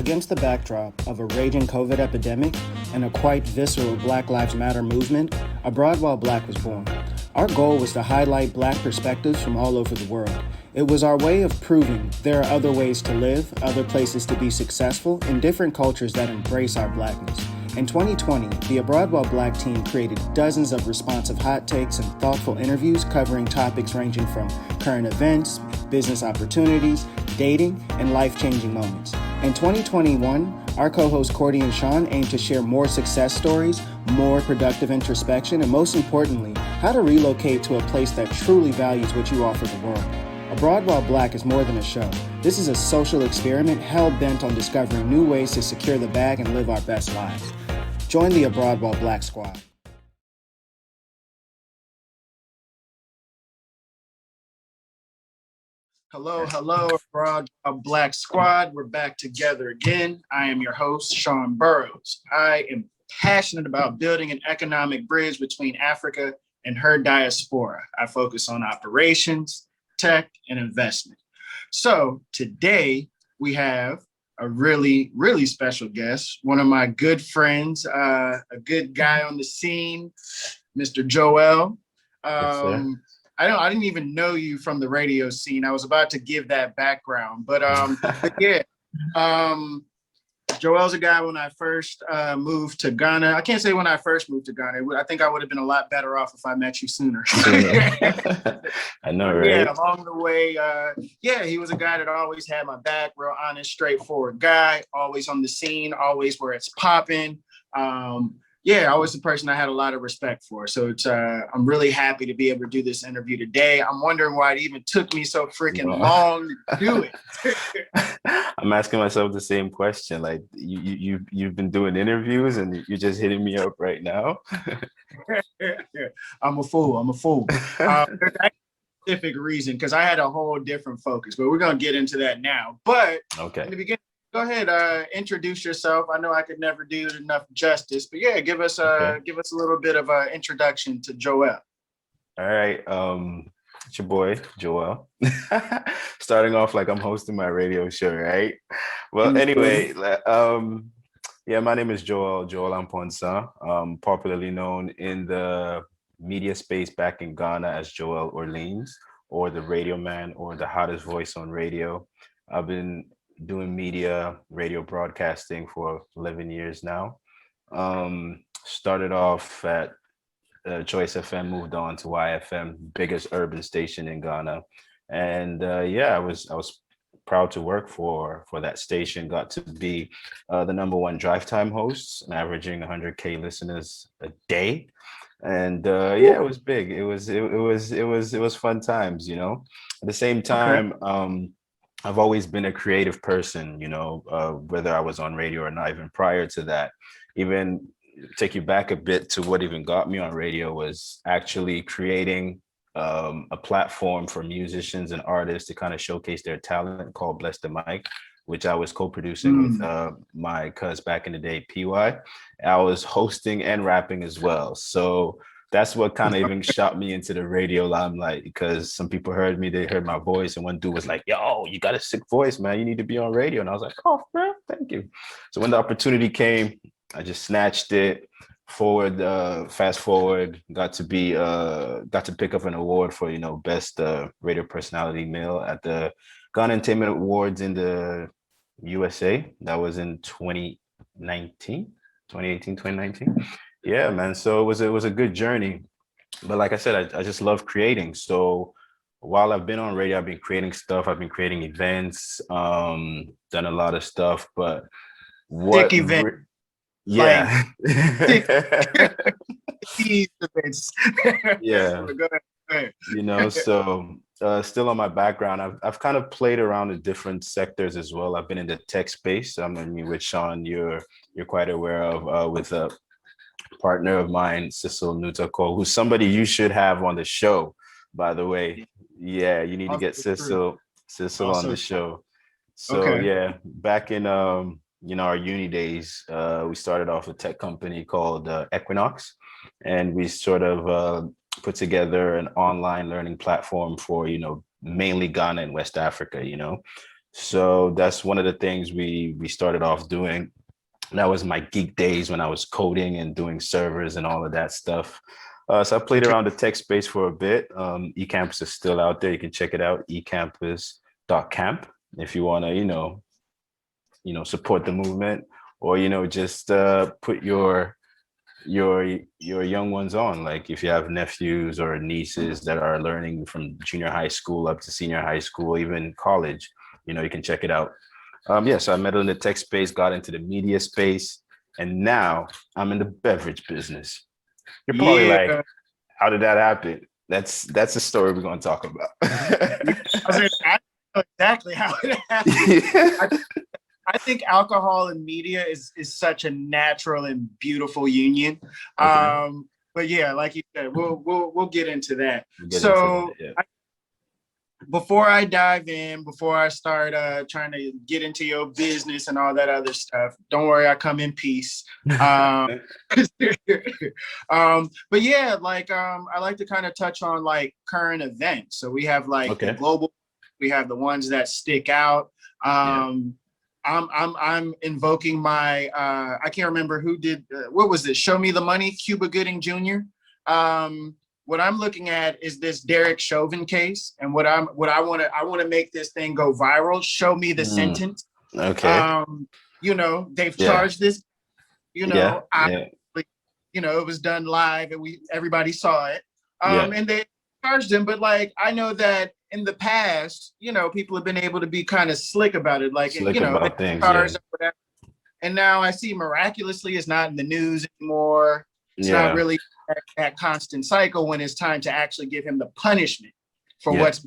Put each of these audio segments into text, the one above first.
Against the backdrop of a raging COVID epidemic and a quite visceral Black Lives Matter movement, Abroad While Black was born. Our goal was to highlight Black perspectives from all over the world. It was our way of proving there are other ways to live, other places to be successful, and different cultures that embrace our Blackness. In 2020, the Abroad While Black team created dozens of responsive hot takes and thoughtful interviews covering topics ranging from current events, business opportunities, dating, and life-changing moments. In 2021, our co-hosts Cordy and Sean aim to share more success stories, more productive introspection, and most importantly, how to relocate to a place that truly values what you offer the world. Abroad While Black is more than a show. This is a social experiment hell-bent on discovering new ways to secure the bag and live our best lives. Join the Abroad While Black squad. Hello, Abroad While Black squad. We're back together again. I am your host, Sean Burrows. I am passionate about building an economic bridge between Africa and her diaspora. I focus on operations, tech, and investment. So today we have a really, really special guest, one of my good friends, a good guy on the scene, Mr. Joel. I didn't even know you from the radio scene. I was about to give that background, but yeah. Joel's a guy when I first moved to Ghana. I can't say when I first moved to Ghana. I think I would have been a lot better off if I met you sooner. I know, right? Yeah, along the way, he was a guy that always had my back, real honest, straightforward guy, always on the scene, always where it's popping. Always the person I had a lot of respect for. So it's I'm really happy to be able to do this interview today. I'm wondering why it even took me so freaking long to do it. I'm asking myself the same question. Like you've been doing interviews and you're just hitting me up right now. I'm a fool. There's a specific reason because I had a whole different focus, but we're gonna get into that now. But okay, in the beginning, go ahead, introduce yourself. I know I could never do it enough justice, but yeah, give us a little bit of an introduction to Joel. All right, it's your boy Joel. Starting off like I'm hosting my radio show, right? Well, anyway, my name is Joel Amponsa, popularly known in the media space back in Ghana as Joel Orleans, or the radio man, or the hottest voice on radio. I've been doing radio broadcasting for 11 years now. Started off at Choice FM, moved on to YFM, biggest urban station in Ghana. And I was proud to work for that station. Got to be the number one drive time host, averaging 100K listeners a day. And it was big. It was fun times, you know. At the same time, I've always been a creative person, you know, whether I was on radio or not. Even prior to that, even take you back a bit to what even got me on radio was actually creating a platform for musicians and artists to kind of showcase their talent called Bless the Mic, which I was co-producing with my cuz back in the day, PY. I was hosting and rapping as well. So that's what kind of even shot me into the radio limelight, because some people they heard my voice, and one dude was like, yo, you got a sick voice, man. You need to be on radio. And I was like, oh, man, thank you. So when the opportunity came, I just snatched it. Fast forward, got to pick up an award for, you know, best radio personality male at the Ghana Entertainment Awards in the USA. That was in 2018, 2019. Yeah, man. So it was a good journey. But like I said, I just love creating. So while I've been on radio, I've been creating stuff. I've been creating events, done a lot of stuff. But what? Dick event. Yeah. Yeah. Go ahead. You know, so still on my background, I've kind of played around in different sectors as well. I've been in the tech space. I mean, with Sean, you're quite aware of with a partner of mine, Cecil Nutako, who's somebody you should have on the show, by the way. Yeah, you need to get Cecil on the show. So back in our uni days, we started off a tech company called Equinox, and we sort of put together an online learning platform for, you know, mainly Ghana and West Africa, you know. So that's one of the things we started off doing. That was my geek days when I was coding and doing servers and all of that stuff. So I played Okay. around the tech space for a bit. eCampus is still out there. You can check it out, ecampus.camp, if you want to, support the movement, or just put your young ones on. Like if you have nephews or nieces that are learning from junior high school up to senior high school, even college, you can check it out. So I met in the tech space, got into the media space, and now I'm in the beverage business. You're probably like, Yeah. how did that happen? That's a story we're going to talk about. Yeah. I know exactly how it happened. Yeah. I think alcohol and media is such a natural and beautiful union. Okay. But yeah, like you said, we'll get into that. We'll get into that. So Yeah. before I dive in, before I start trying to get into your business and all that other stuff, don't worry, I come in peace. But yeah, I like to kind of touch on like current events. So we have like the Okay. global, we have the ones that stick out. Yeah. I'm invoking my I can't remember who did what was this? Show Me the Money, Cuba Gooding Jr. What I'm looking at is this Derek Chauvin case, and I want to make this thing go viral. Show me the sentence. Okay. They've Yeah. charged this. Yeah. Yeah. It was done live, and everybody saw it. Yeah. And they charged him, but like I know that in the past, people have been able to be kind of slick about it, like Slick they about things. Yeah. charged or whatever. And now I see miraculously it's not in the news anymore. It's not Yeah. really that constant cycle when it's time to actually give him the punishment for Yeah. what's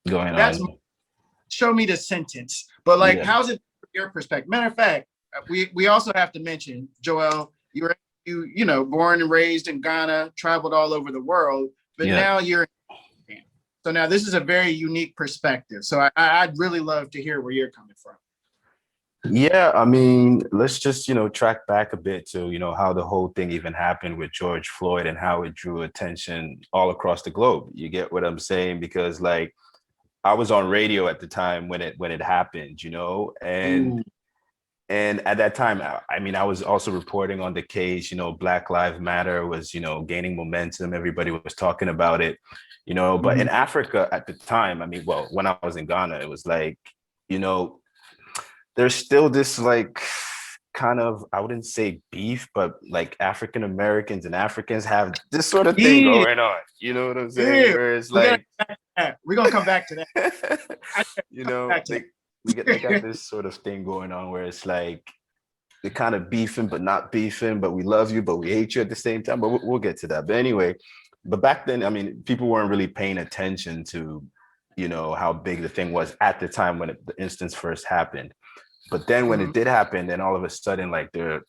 Going that's on. show me the sentence. But like, Yeah. how's it from your perspective? Matter of fact, we also have to mention, Joel, born and raised in Ghana, traveled all over the world, but Yeah. now you're in. So now this is a very unique perspective. So I'd really love to hear where you're coming from. Yeah, I mean, let's just, track back a bit to, how the whole thing even happened with George Floyd and how it drew attention all across the globe. You get what I'm saying? Because like I was on radio at the time when it happened, and Ooh. and at that time, I mean, I was also reporting on the case, Black Lives Matter was, gaining momentum. Everybody was talking about it, but in Africa at the time, I mean, well, when I was in Ghana, it was like, you know, there's still this like kind of, I wouldn't say beef, but like African Americans and Africans have this sort of thing Yeah, going on. You know what I'm saying? yeah. Where it's We gotta like, come back to that. We're gonna come back to that. I come back to they got that. this sort of thing going on where it's like they're kind of beefing but not beefing, but we love you but we hate you at the same time. But we'll get to that. But anyway, but back then, I mean, people weren't really paying attention to how big the thing was at the time when the instance first happened. But then when it did happen, then all of a sudden, like there are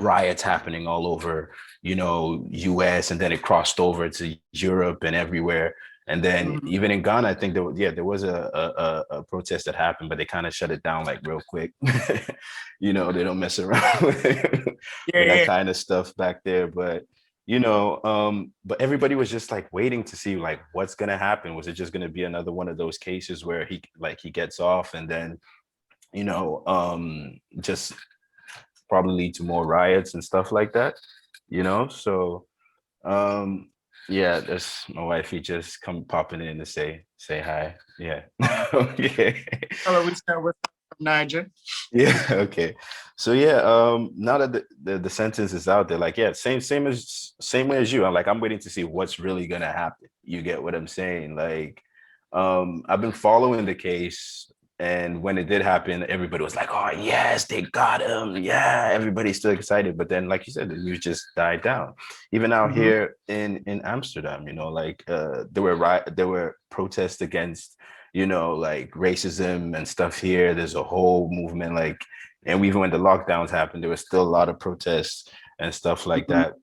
riots happening all over, US, and then it crossed over to Europe and everywhere. And then Mhm. even in Ghana, I think there was a protest that happened, but they kind of shut it down like real quick. They don't mess around with that Yeah, kind of stuff back there. But but everybody was just like waiting to see like what's gonna happen. Was it just gonna be another one of those cases where he gets off and then just probably lead to more riots and stuff like that, So, yeah, that's my wifey just come popping in to say hi. Yeah. Okay. hello, we start with Niger. Yeah. Okay. So yeah, now that the sentence is out there, like yeah, same way as you. I'm waiting to see what's really gonna happen. You get what I'm saying? Like, I've been following the case, and when it did happen, everybody was like, "Oh yes, they got him!" Yeah, everybody's still excited. But then, like you said, the news just died down. Even out Mhm. here in Amsterdam, there were protests against like racism and stuff here. There's a whole movement, like, and even when the lockdowns happened, there was still a lot of protests and stuff like Mhm. that.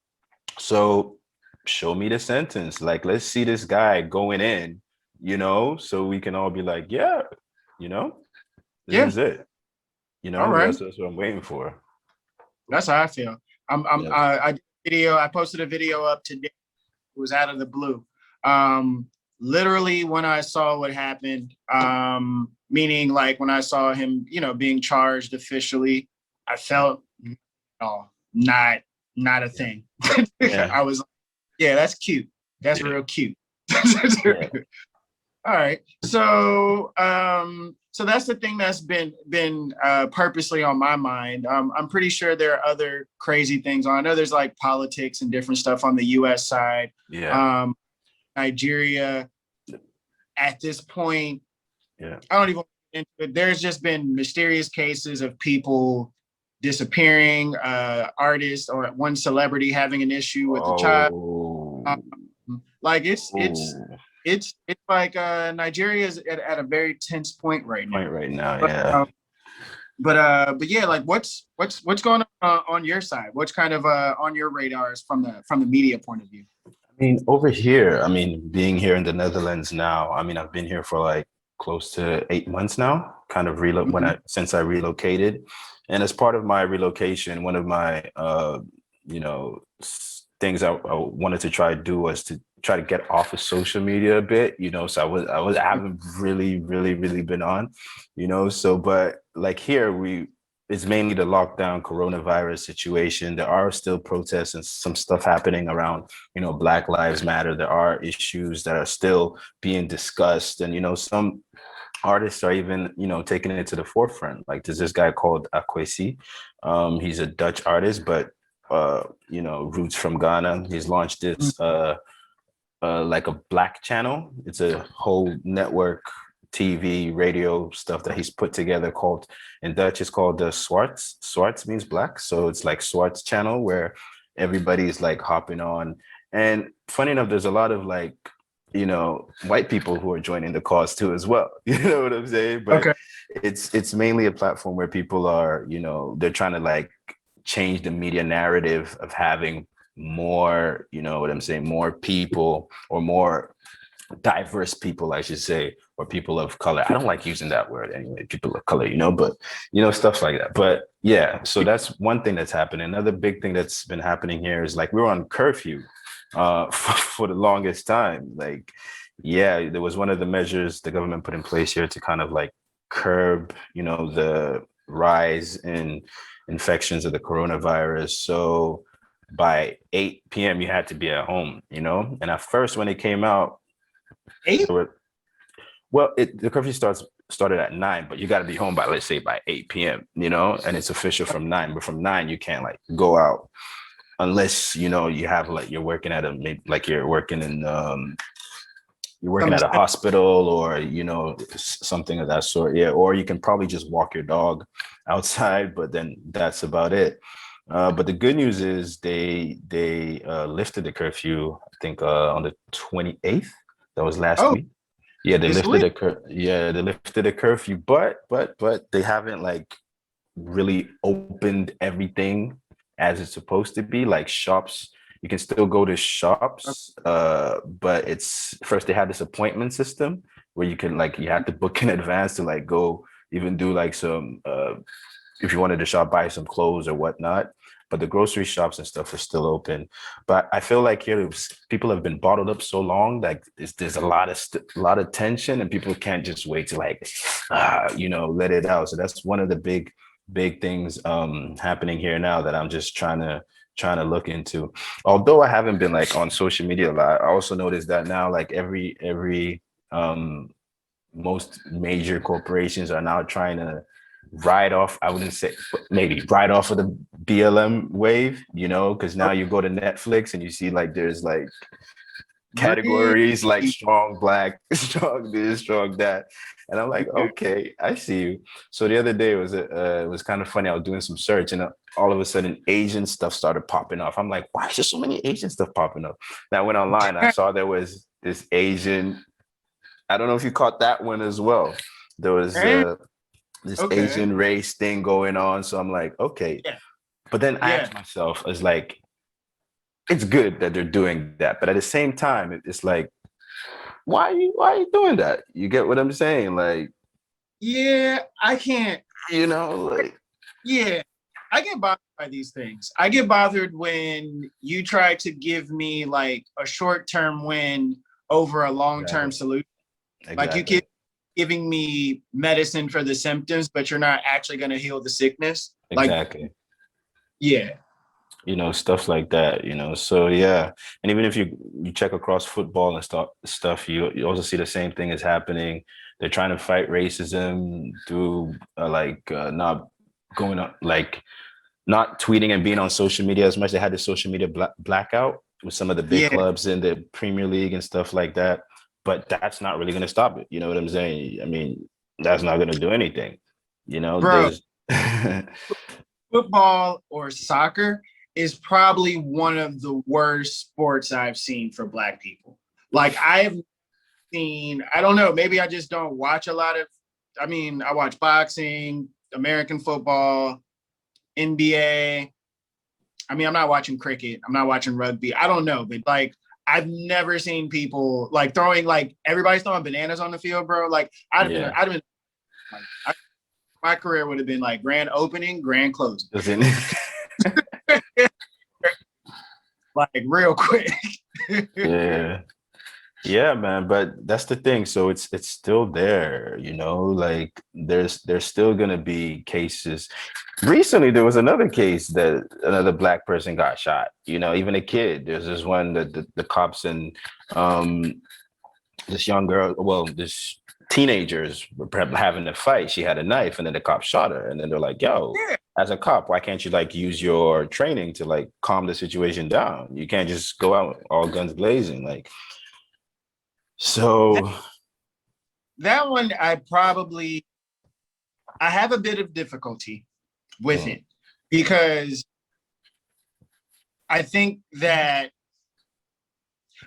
So show me the sentence. Like, let's see this guy going in, so we can all be like, yeah, you know, this Yeah. is it. All right. That's what I'm waiting for. That's how I feel. I'm Yep. I did a video. I posted a video up today. It was out of the blue. Um, literally when I saw what happened, meaning like when I saw him, being charged officially, I felt not a thing. Yeah. I was like, yeah, that's cute. That's real cute. Yeah. All right. So that's the thing that's been purposely on my mind. I'm pretty sure there are other crazy things on. I know there's like politics and different stuff on the US side. Yeah. Nigeria at this point, Yeah. I don't even into it. There's just been mysterious cases of people disappearing, artists or one celebrity having an issue with a child. Oh. Like it's Oh. it's like Nigeria is at a very tense point right now. Point right now, But yeah. but yeah, like what's going on your side? What's kind of on your radars from the media point of view? I mean, over here, I mean, being here in the Netherlands now, I mean, I've been here for like close to 8 months now, kind of Mhm. since I relocated. And as part of my relocation, one of my things I wanted to try to do was to try to get off of social media a bit, so I haven't really been on, so but like here it's mainly the lockdown coronavirus situation. There are still protests and some stuff happening around, Black Lives Matter. There are issues that are still being discussed. And, some artists are even, taking it to the forefront. Like there's this guy called Akwesi. He's a Dutch artist, but, roots from Ghana. He's launched this like a black channel. It's a whole network TV, radio stuff that he's put together called, in Dutch, it's called the Swartz. Swartz means black. So it's like Swartz channel where everybody's like hopping on. And funny enough, there's a lot of like, white people who are joining the cause too as well. You know what I'm saying? But Okay. it's mainly a platform where people are, they're trying to like change the media narrative of having more, what I'm saying, more people or more diverse people, I should say, or people of color. I don't like using that word anyway, people of color, but stuff like that. But yeah, so that's one thing that's happening. Another big thing that's been happening here is like we're on curfew for the longest time. Like, yeah, there was one of the measures the government put in place here to kind of like curb, the rise in infections of the coronavirus. So by 8 p.m. you had to be at home, and at first when it came out, Eight? the curfew started at 9, but you got to be home by, let's say, by 8 p.m., and it's official from 9, but from 9 you can't like go out unless you have like you're working at you're working in you're working at a hospital or something of that sort. Yeah, or you can probably just walk your dog outside, but then that's about it. But the good news is they lifted the curfew, I think, on the 28th. That was last Oh, week. Yeah, they this lifted week. they lifted the curfew, but they haven't like really opened everything as it's supposed to be. Like shops, you can still go to shops, but it's first they had this appointment system where you had to book in advance to like go even do like some if you wanted to shop, buy some clothes or whatnot. But the grocery shops and stuff are still open. But I feel like here people have been bottled up so long, like there's a lot of tension, and people can't just wait to like, let it out. So that's one of the big things happening here now that I'm just trying to look into. Although I haven't been like on social media a lot, I also noticed that now like every most major corporations are now trying to ride off, I wouldn't say, maybe ride off of the BLM wave, because now you go to Netflix and you see like there's like categories like strong black, strong this, strong that. And I'm like, okay, I see you. So the other day it was kind of funny. I was doing some search and all of a sudden Asian stuff started popping off. I'm like, why is there so many Asian stuff popping up? And I went online, I saw there was this Asian, I don't know if you caught that one as well. There was this Asian race thing going on. So I'm like, okay. Yeah. But then I asked myself, it's like, it's good that they're doing that. But at the same time, it's like, why are you doing that? You get what I'm saying? Like, yeah, I can't, like, yeah, I get bothered by these things. I get bothered when you try to give me like a short-term win over a long-term Exactly. solution. Like you keep Exactly. giving me medicine for the symptoms, but you're not actually going to heal the sickness. Like, Exactly. yeah, Stuff like that, so yeah. And even if you check across football and stuff, you also see the same thing is happening. They're trying to fight racism through not going on, like not tweeting and being on social media as much. They had the social media blackout with some of the big yeah, clubs in the Premier League and stuff like that, but that's not really going to stop it. You know what I'm saying? I mean, that's not going to do anything. bro. There's Football or soccer is probably one of the worst sports I've seen for Black people. Like I've seen, I don't know, maybe I just don't watch a lot of, I mean, I watch boxing, American football, NBA. I mean, I'm not watching cricket, I'm not watching rugby. I don't know, but like I've never seen people like throwing, like everybody's throwing bananas on the field, bro. Like yeah. I'd have been my career would have been like grand opening, grand closing. Doesn't Like real quick. Yeah. Yeah, man, but that's the thing. So it's still there, like there's still gonna be cases. Recently there was another case that another Black person got shot, even a kid. There's this one that the cops and um this young girl, well, this teenagers were having a fight. She had a knife and then the cop shot her. And then they're like, yo, Yeah. as a cop, why can't you like use your training to like calm the situation down? You can't just go out all guns blazing. Like, so That one I have a bit of difficulty with it because I think that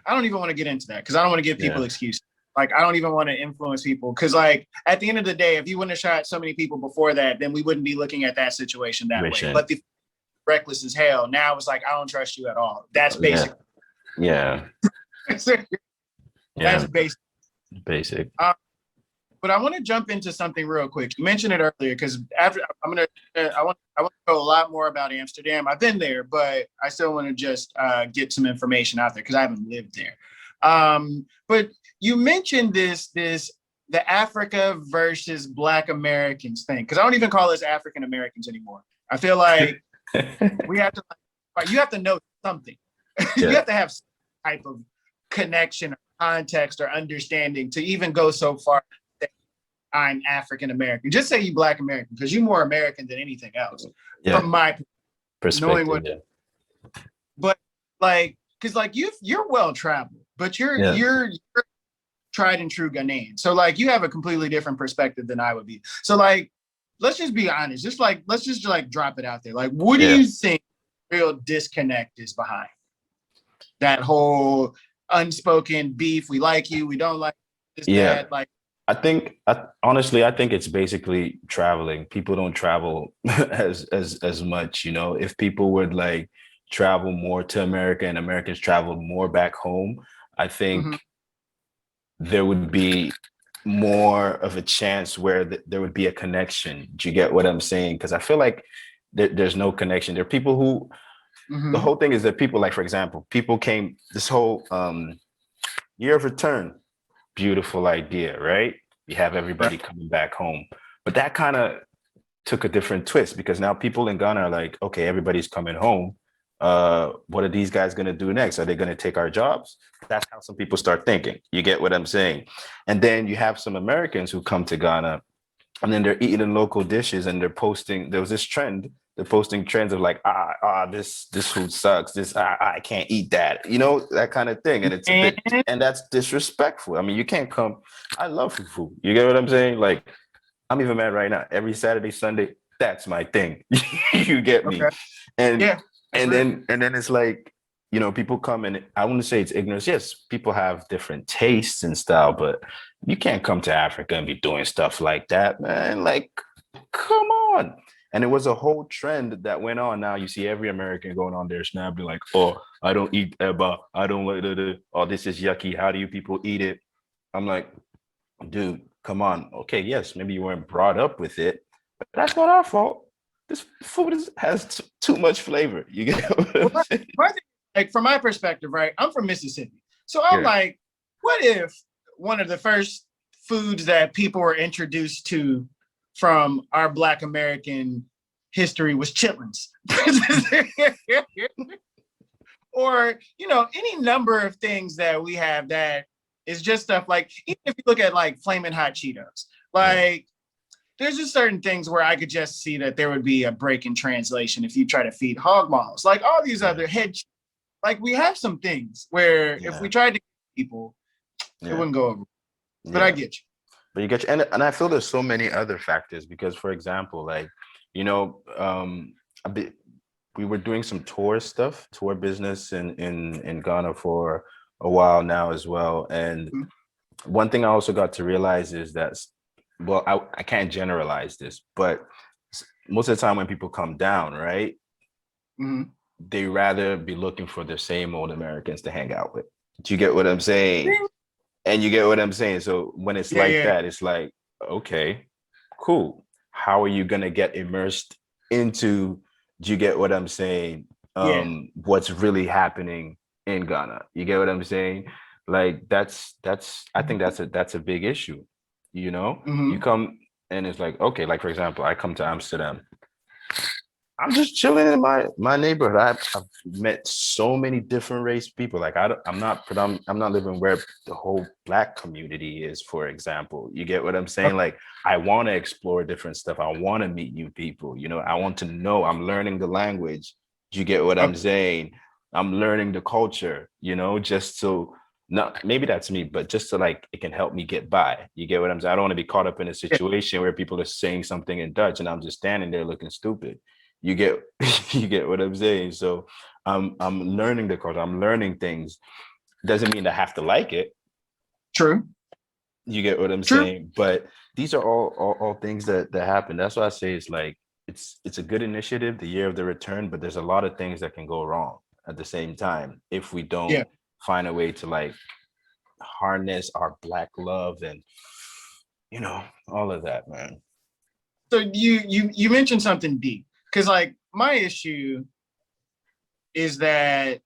I don't even want to get into that because I don't want to give people excuses. Like I don't even want to influence people because like at the end of the day, if you wouldn't have shot so many people before that, then we wouldn't be looking at that situation that way. But the reckless as hell. Now it's like I don't trust you at all. That's basic. Yeah. That's basic. Basic. But I want to jump into something real quick. You mentioned it earlier because I want to know a lot more about Amsterdam. I've been there, but I still want to just get some information out there because I haven't lived there. But you mentioned the Africa versus Black Americans thing because I don't even call us African Americans anymore. I feel like you have to know something. You have to have some type of connection or context or understanding to even go so far. I'm African American. Just say you Black American because you're more American than anything else. From my perspective. But like, because like you're well traveled, but you're tried and true Ghanaian. So like you have a completely different perspective than I would be. So like, let's just be honest. Let's just drop it out there. Like, what do you think real disconnect is behind that whole unspoken beef? We like you, we don't like this, that, like. Honestly, I think it's basically traveling. People don't travel as much, If people would like travel more to America and Americans traveled more back home, I think there would be more of a chance where there would be a connection. Do you get what I'm saying? Because I feel like there's no connection. There are people who the whole thing is that people, like, for example, people came this whole year of return. Beautiful idea, right? You have everybody coming back home. But that kind of took a different twist because now people in Ghana are like, okay, everybody's coming home. What are these guys going to do next? Are they going to take our jobs? That's how some people start thinking. You get what I'm saying? And then you have some Americans who come to Ghana and then they're eating local dishes and they're posting. There was this trend. They're posting trends of like, this food sucks. I can't eat that. That kind of thing. And it's a bit, and that's disrespectful. I mean, you can't come. I love food. You get what I'm saying? Like, I'm even mad right now. Every Saturday, Sunday, that's my thing. You get me? And then it's like, people come and I wouldn't say it's ignorance. Yes, people have different tastes and style, but you can't come to Africa and be doing stuff like that, man. Like, come on. And it was a whole trend that went on. Now you see every American going on their snap, be like, oh, I don't eat eba. I don't like it. Oh, this is yucky. How do you people eat it? I'm like, dude, come on. Okay, yes, maybe you weren't brought up with it, but that's not our fault. This food has too much flavor. You get what I'm saying? Like from my perspective, right? I'm from Mississippi. So I'm like, what if one of the first foods that people were introduced to from our Black American history was chitlins? Or, any number of things that we have that is just stuff like, even if you look at like Flamin' Hot Cheetos, like there's just certain things where I could just see that there would be a break in translation if you try to feed hog maws, like all these other like we have some things where if we tried to people, it wouldn't go over. But I get you. But you get you, and I feel there's so many other factors because, for example, like, we were doing some tour business in Ghana for a while now as well. And one thing I also got to realize is that, well, I can't generalize this, but most of the time when people come down, right, they rather be looking for the same old Americans to hang out with. Do you get what I'm saying? And you get what I'm saying? So when it's that, it's like, okay, cool. How are you going to get immersed into, do you get what I'm saying? What's really happening in Ghana? You get what I'm saying? Like I think that's a big issue. You come and it's like, okay, like for example, I come to Amsterdam. I'm just chilling in my neighborhood. I've met so many different race people. Like I'm not living where the whole Black community is, for example. You get what I'm saying? Like I want to explore different stuff. I want to meet new people. I want to know. I'm learning the language. Do you get what I'm saying? I'm learning the culture. Just so not maybe that's me, but just so like it can help me get by. You get what I'm saying? I don't want to be caught up in a situation where people are saying something in Dutch and I'm just standing there looking stupid. You get what I'm saying? So I'm learning the culture. I'm learning things. Doesn't mean I have to like it. True. You get what I'm saying? But these are all things that happen. That's why I say it's like it's a good initiative, the year of the return, but there's a lot of things that can go wrong at the same time if we don't find a way to like harness our Black love and all of that, man. So you mentioned something deep. Because, like, my issue is that,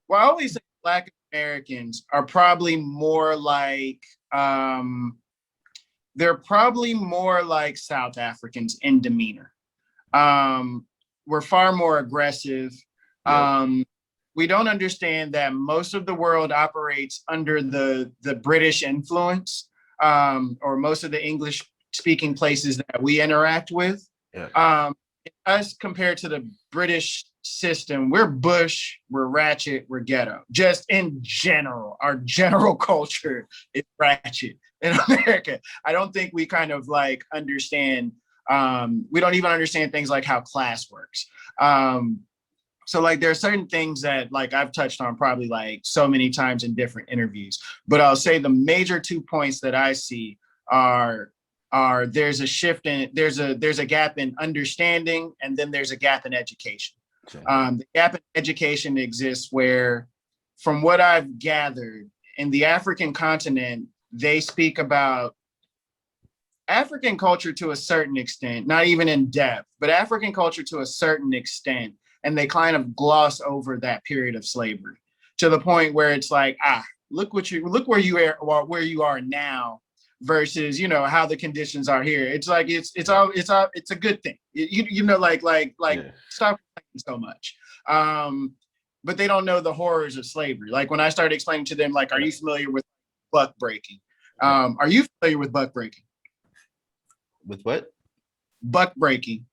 well, I always say Black Americans are probably more like, they're probably more like South Africans in demeanor. We're far more aggressive. We don't understand that most of the world operates under the British influence, or most of the English-speaking places that we interact with. Us compared to the British system, we're bush, we're ratchet, we're ghetto. Just in general, our general culture is ratchet in America. I don't think we kind of like understand, we don't even understand things like how class works. So like there are certain things that like I've touched on probably like so many times in different interviews, but I'll say the major 2 points that I see are there's a shift in there's a gap in understanding, and then there's a gap in education. The gap in education exists where, from what I've gathered, in the African continent, they speak about African culture to a certain extent, not even in depth, but African culture to a certain extent, and they kind of gloss over that period of slavery to the point where it's like, look where you are now versus how the conditions are here. It's like it's a good thing. Stop so much. But they don't know the horrors of slavery. Like when I started explaining to them, like, are you familiar with buck breaking? Are you familiar with buck breaking? With what? Buck breaking.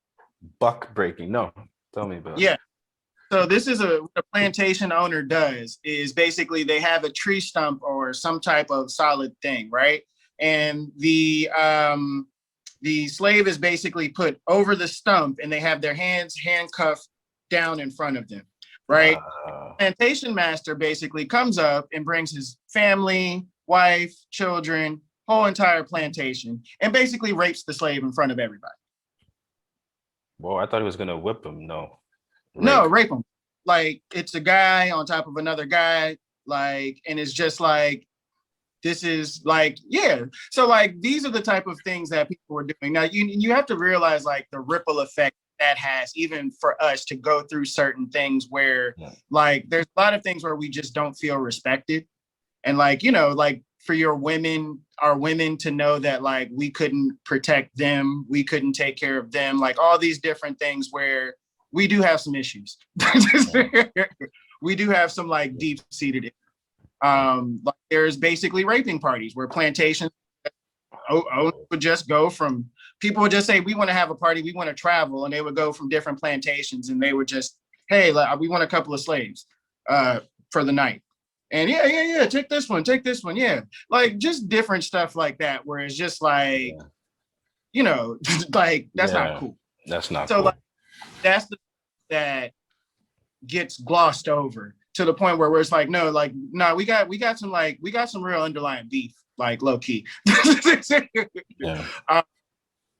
Buck breaking. No, tell me about it. Yeah. So this is what a plantation owner does is basically they have a tree stump or some type of solid thing, right? And the slave is basically put over the stump and they have their hands handcuffed down in front of them, right? Plantation master basically comes up and brings his family, wife, children, whole entire plantation, and basically rapes the slave in front of everybody. Well, I thought he was going to whip him. No. No, rape him. Like it's a guy on top of another guy, like, and it's just like, this is like, So like, these are the type of things that people are doing. Now, you have to realize like the ripple effect that has even for us to go through certain things where like, there's a lot of things where we just don't feel respected. And like, you know, like for our women to know that like we couldn't protect them, we couldn't take care of them, like all these different things where we do have some issues. We do have some like deep-seated like there's basically raping parties where plantations would just go from, people would just say, we want to have a party, we want to travel, and they would go from different plantations and they would just, hey, we want a couple of slaves for the night. And yeah, take this one, yeah. Like just different stuff like that, where it's just like, you know, like that's not cool. That's not so cool. Like that's the that gets glossed over to the point where it's like, no, we got some real underlying beef, like low key.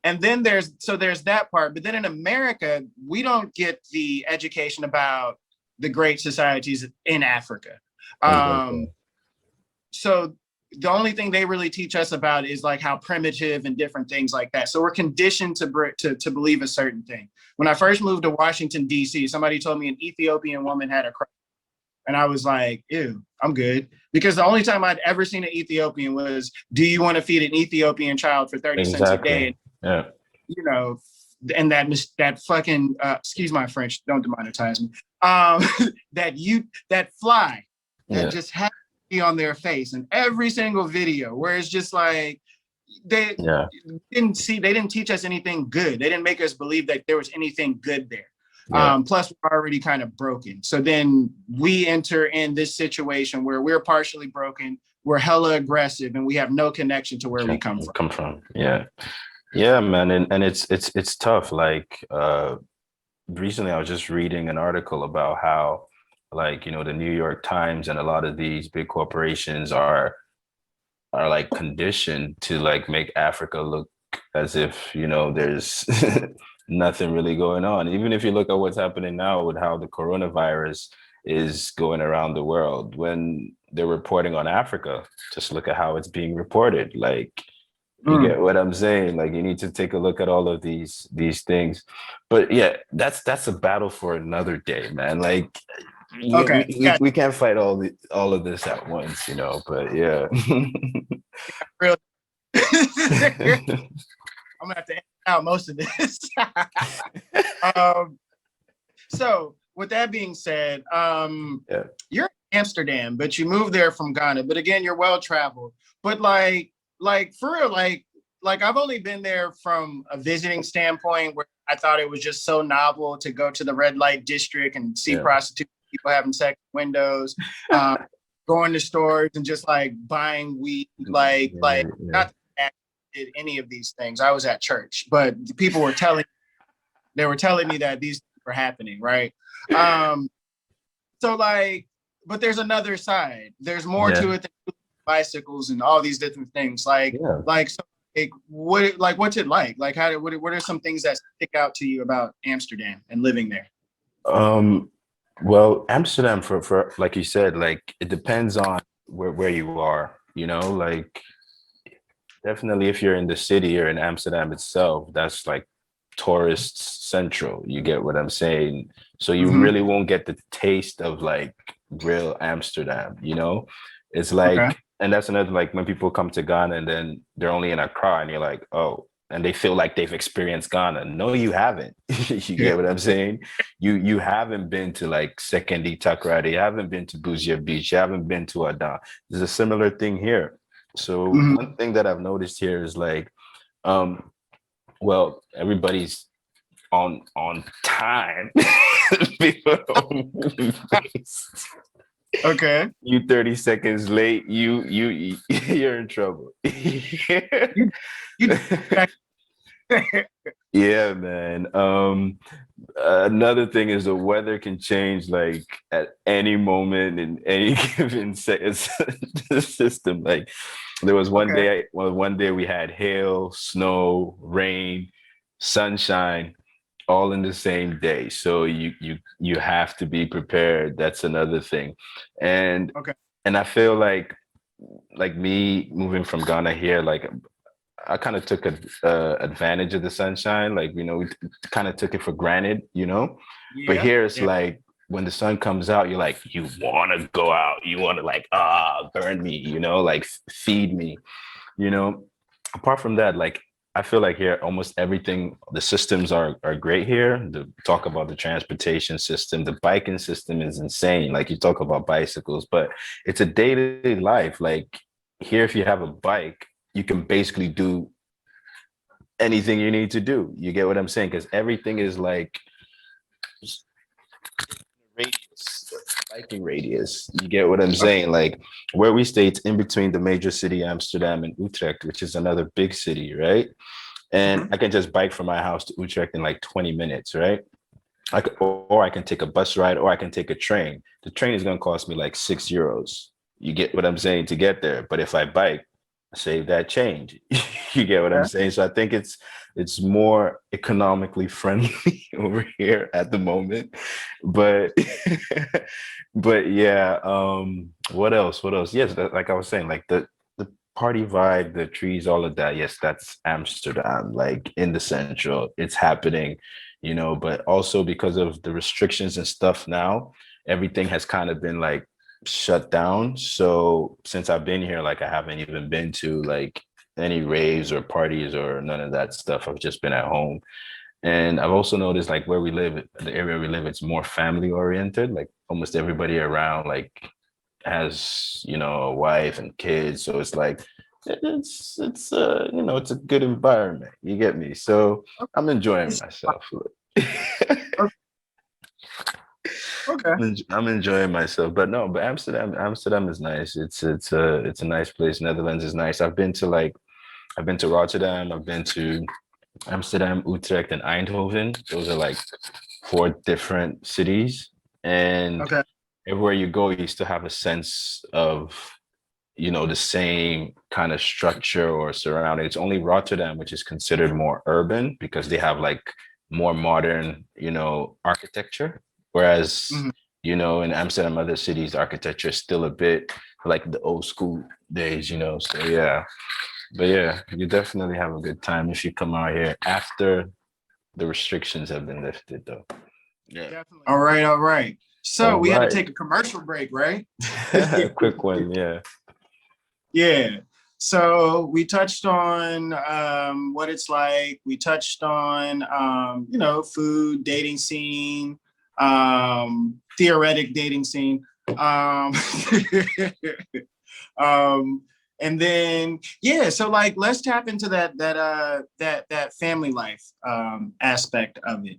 And then there's that part, but then in America, we don't get the education about the great societies in Africa. So the only thing they really teach us about is like how primitive and different things like that. So we're conditioned to believe a certain thing. When I first moved to Washington, D.C., somebody told me an Ethiopian woman had a crack. And I was like, ew, I'm good. Because the only time I'd ever seen an Ethiopian was, do you want to feed an Ethiopian child for 30 cents a day? Yeah. You know, and that fucking, excuse my French, don't demonetize me. That fly that just had to be on their face in every single video, where it's just like, they didn't teach us anything good. They didn't make us believe that there was anything good there. Plus we're already kind of broken. So then we enter in this situation where we're partially broken, we're hella aggressive, and we have no connection to where we come from. Yeah, man. And it's tough. Like recently I was just reading an article about how, like, you know, the New York Times and a lot of these big corporations are like conditioned to like make Africa look as if, you know, there's nothing really going on. Even if you look at what's happening now with how the coronavirus is going around the world, when they're reporting on Africa, just look at how it's being reported. Like, you get what I'm saying? Like, you need to take a look at all of these things. But yeah, that's a battle for another day, man. Like, we can't fight all of this at once, you know. But yeah. Really? I'm gonna have to edit out most of this. So with that being said, you're in Amsterdam, but you moved there from Ghana. But again, you're well traveled. But like for real, like I've only been there from a visiting standpoint, where I thought it was just so novel to go to the red light district and see prostitutes, people having sex in windows, going to stores and just like buying weed, not that I did any of these things. I was at church, but people were telling me that these things were happening, right? So like, but there's another side. There's more to it than bicycles and all these different things. What's it like? Like, what are some things that stick out to you about Amsterdam and living there? Well, Amsterdam, for like you said, like it depends on where you are, you know, like definitely if you're in the city or in Amsterdam itself, that's like tourist central. You get what I'm saying? So you really won't get the taste of like real Amsterdam, you know? It's like, and that's another, like when people come to Ghana and then they're only in Accra and you're like, oh, and they feel like they've experienced Ghana. No, you haven't. You get what I'm saying? You haven't been to like Sekondi Takoradi. You haven't been to Busia Beach. You haven't been to Adan. There's a similar thing here. So one thing that I've noticed here is like, well, everybody's on time. Okay. You 30 seconds late, you're in trouble. Yeah, man. Another thing is the weather can change like at any moment in any given system. Like there was one day we had hail, snow, rain, sunshine, all in the same day. So you have to be prepared. That's another thing. And I feel like me moving from Ghana here, like I kind of took advantage of the sunshine. Like, you know, we kind of took it for granted, you know. But here it's like when the sun comes out, you're like, you want to go out, you want to like, burn me, like feed me, you know. Apart from that, like I feel like here almost everything, the systems are great here. The talk about the transportation system, the biking system is insane. Like you talk about bicycles, but it's a day-to-day life. Like here, if you have a bike, you can basically do anything you need to do. You get what I'm saying? Because everything is like radius, biking radius. You get what I'm saying? Like where we stay, it's in between the major city, Amsterdam, and Utrecht, which is another big city, right? And I can just bike from my house to Utrecht in like 20 minutes, right? Or I can take a bus ride, or I can take a train. The train is going to cost me like €6. You get what I'm saying to get there. But if I bike, save that change. You get what I'm saying? So I think it's more economically friendly over here at the moment. But but yeah, what else? What else? Yes, like I was saying, like the party vibe, the trees, all of that. Yes, that's Amsterdam, like in the central. It's happening, but also because of the restrictions and stuff now, everything has kind of been like shut down. So since I've been here, like I haven't even been to like any raves or parties or none of that stuff. I've just been at home. And I've also noticed like where we live, the area we live, it's more family oriented. Like almost everybody around like has, a wife and kids. So it's like it's a good environment. You get me? So I'm enjoying myself. Okay. I'm enjoying myself, but no, but Amsterdam is nice. It's a nice place. Netherlands is nice. I've been to Rotterdam. I've been to Amsterdam, Utrecht, and Eindhoven. Those are like four different cities, and Okay. everywhere you go, you still have a sense of the same kind of structure or surrounding. It's only Rotterdam, which is considered more urban because they have like more modern, architecture. Whereas, Mhm. in Amsterdam, other cities, architecture is still a bit like the old school days, So yeah. But yeah, you definitely have a good time if you come out here after the restrictions have been lifted though. Yeah. Definitely. All right, all right. So All we had to right. take a commercial break, right? Quick one, yeah. Yeah. So we touched on what it's like. We touched on food, dating scene, theoretic dating scene. Um, and then so like let's tap into that family life aspect of it.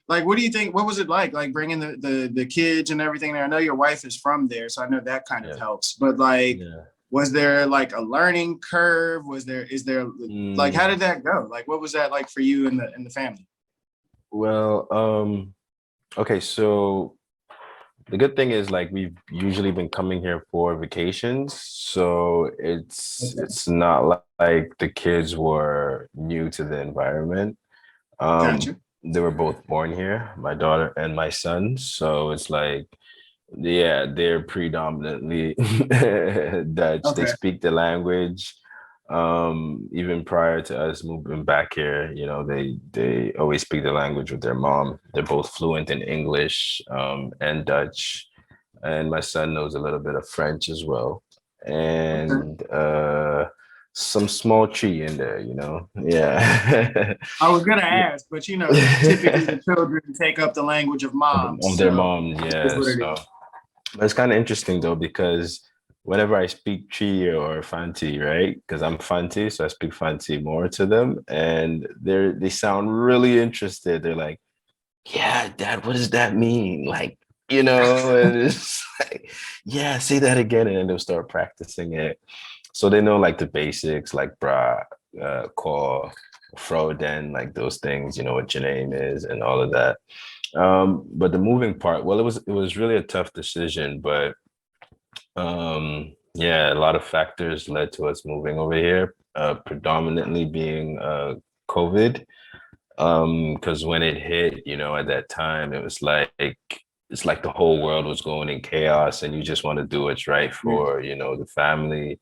Like what do you think, what was it like bringing the kids and everything there? I know your wife is from there, so I know that kind of helps, but like was there like a learning curve? Is there like how did that go? Like what was that like for you and the family? Well, okay, so the good thing is like we've usually been coming here for vacations, so it's not like the kids were new to the environment. Gotcha. They were both born here, my daughter and my son, so it's like yeah, they're predominantly Dutch. They Okay. speak the language. Even prior to us moving back here, they always speak the language with their mom. They're both fluent in English, and Dutch. And my son knows a little bit of French as well. Okay. And some small tree in there, Yeah. I was gonna ask, but typically the children take up the language of moms, Of their so mom, it's yeah. what it So is. but it's kind of interesting though, because whenever I speak Tree or Fanti, right? Because I'm Fanti, so I speak Fanti more to them, and they sound really interested. They're like, "Yeah, Dad, what does that mean?" Like, and it's like, "Yeah, say that again," and then they'll start practicing it. So they know like the basics, like bra, call, froden, like those things. You know what your name is and all of that. But the moving part, well, it was really a tough decision, but yeah, a lot of factors led to us moving over here, predominantly being COVID. Because when it hit, at that time, it was like it's like the whole world was going in chaos, and you just want to do what's right Yeah. for, the family,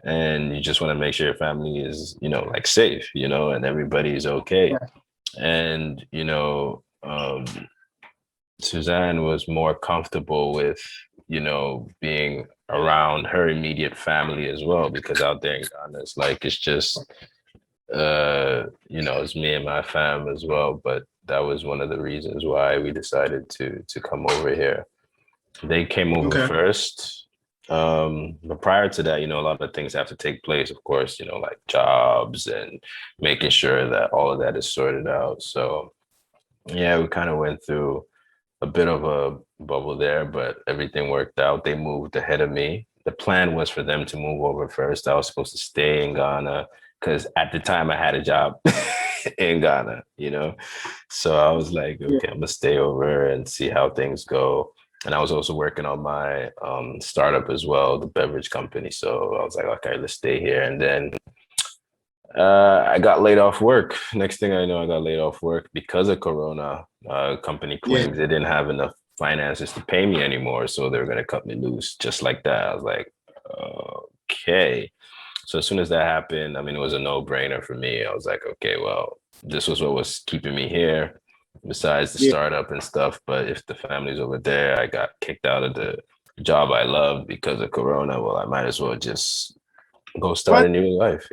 and you just want to make sure your family is, like safe, and everybody is okay. Yeah. And, Suzanne was more comfortable with, being around her immediate family as well, because out there in Ghana, it's like, it's just, it's me and my fam as well. But that was one of the reasons why we decided to come over here. They came over Okay. first. But prior to that, a lot of things have to take place, of course, like jobs and making sure that all of that is sorted out. So yeah, we kind of went through a bit of a bubble there, but everything worked out. They moved ahead of me. The plan was for them to move over first. I was supposed to stay in Ghana because at the time I had a job in Ghana. So I was like, Yeah. okay, I'm gonna stay over and see how things go. And I was also working on my startup as well, the beverage company. So I was like, okay, let's stay here. And then I got laid off work. Next thing I know, I got laid off work because of Corona. Company Yeah. claims they didn't have enough finances to pay me anymore, so they were going to cut me loose just like that. I was like, okay. So as soon as that happened, I mean, it was a no-brainer for me. I was like, okay, well, this was what was keeping me here, besides the Yeah. startup and stuff. But if the family's over there, I got kicked out of the job I loved because of Corona. Well, I might as well just go start Well, a new life.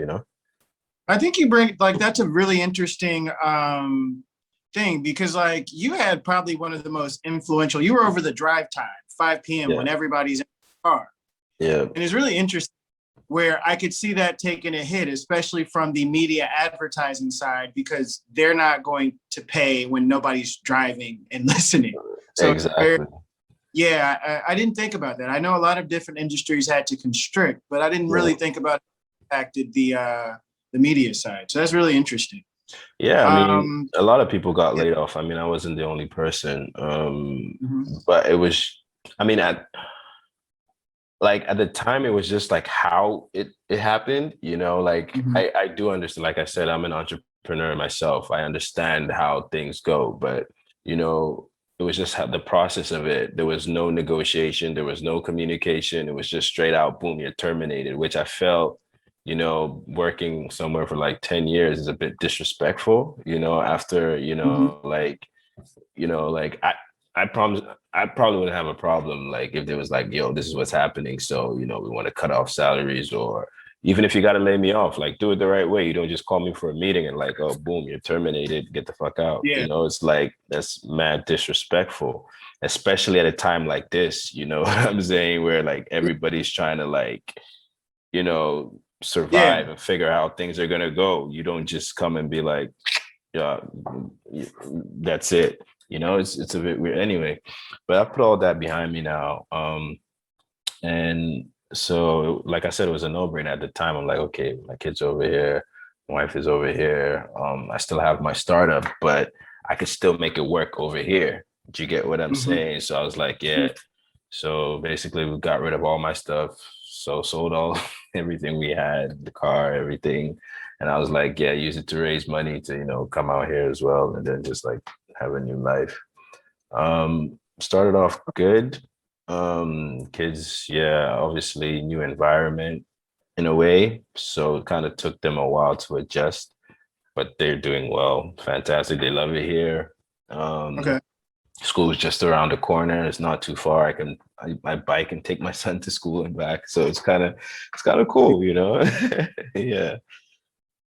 I think you bring like that's a really interesting thing because like you had probably one of the most influential. You were over the drive time, 5 p.m. Yeah. when everybody's in the car. Yeah. And it's really interesting where I could see that taking a hit, especially from the media advertising side, because they're not going to pay when nobody's driving and listening. So Exactly. yeah, I didn't think about that. I know a lot of different industries had to constrict, but I didn't really Yeah. think about it impacted the media side. So that's really interesting. Yeah, I mean, Um, a lot of people got yeah. laid off. I mean, I wasn't the only person. Mhm. But it was, I mean, at the time, it was just like how it happened, like Mhm. I do understand. Like I said, I'm an entrepreneur myself. I understand how things go, but you know, it was just how the process of it. There was no negotiation, there was no communication. It was just straight out, boom, you're terminated, which I felt, working somewhere for like 10 years is a bit disrespectful, after, Mhm. like I promise I probably wouldn't have a problem like if there was like, yo, this is what's happening. So, we want to cut off salaries, or even if you got to lay me off, like do it the right way. You don't just call me for a meeting and like, oh, boom, you're terminated. Get the fuck out. Yeah. It's like that's mad disrespectful, especially at a time like this, you know what I'm saying? Where like everybody's trying to like, you know, Yeah. survive and figure out how things are going to go. You don't just come and be like, yeah, that's it. It's a bit weird anyway, but I put all that behind me now. And so, like I said, it was a no-brainer at the time. I'm like, okay, my kid's over here, my wife is over here. I still have my startup, but I could still make it work over here. Do you get what I'm Mhm. saying? So I was like, yeah. So basically, we got rid of all my stuff. So sold all everything we had, the car, everything. And I was like, yeah, use it to raise money to, come out here as well. And then just like have a new life. Started off good. Kids, yeah, obviously new environment in a way. So it kind of took them a while to adjust, but they're doing well. Fantastic. They love it here. Okay. School is just around the corner. It's not too far. I bike and take my son to school and back. So it's kind of cool, Yeah.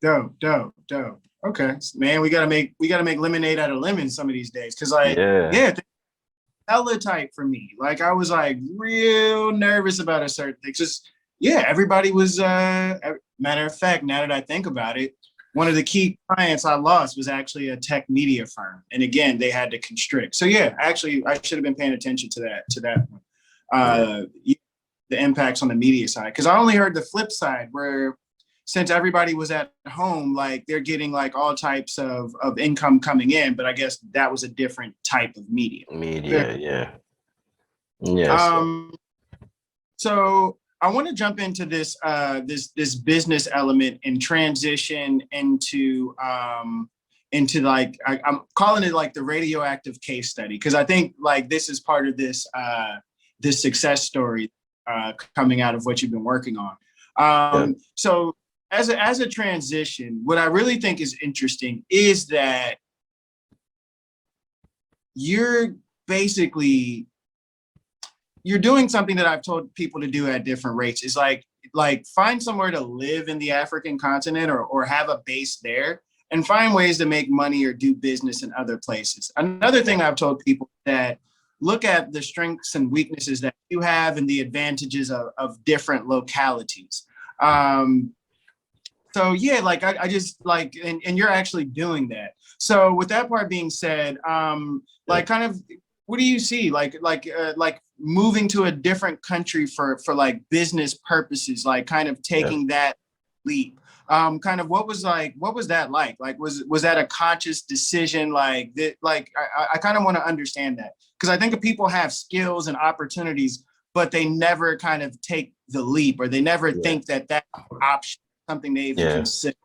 Dope, dope, dope. Okay, man, we gotta make lemonade out of lemons some of these days. Cause like, Yeah. yeah, hella tight for me. Like I was like real nervous about a certain thing. Just yeah, everybody was matter of fact, now that I think about it, one of the key clients I lost was actually a tech media firm. And again, they had to constrict. So yeah, actually I should have been paying attention to that one. Yeah. The impacts on the media side. Cause I only heard the flip side where since everybody was at home, like they're getting like all types of income coming in, but I guess that was a different type of media. Media, yeah. Yes. Um, so I want to jump into this business element and transition into like I'm calling it like the radioactive case study because I think like this is part of this success story coming out of what you've been working on. Yeah. So as a transition, what I really think is interesting is that you're basically you're doing something that I've told people to do at different rates. Is like find somewhere to live in the African continent or have a base there and find ways to make money or do business in other places. Another thing I've told people that look at the strengths and weaknesses that you have and the advantages of different localities. So yeah, like I just like, and you're actually doing that. So with that part being said, like kind of, what do you see like moving to a different country for like business purposes, like kind of taking that leap? Kind of what was that like? Like was that a conscious decision? Like that, like I kind of want to understand that, because I think that people have skills and opportunities, but they never kind of take the leap, or they never think that option something they even consider.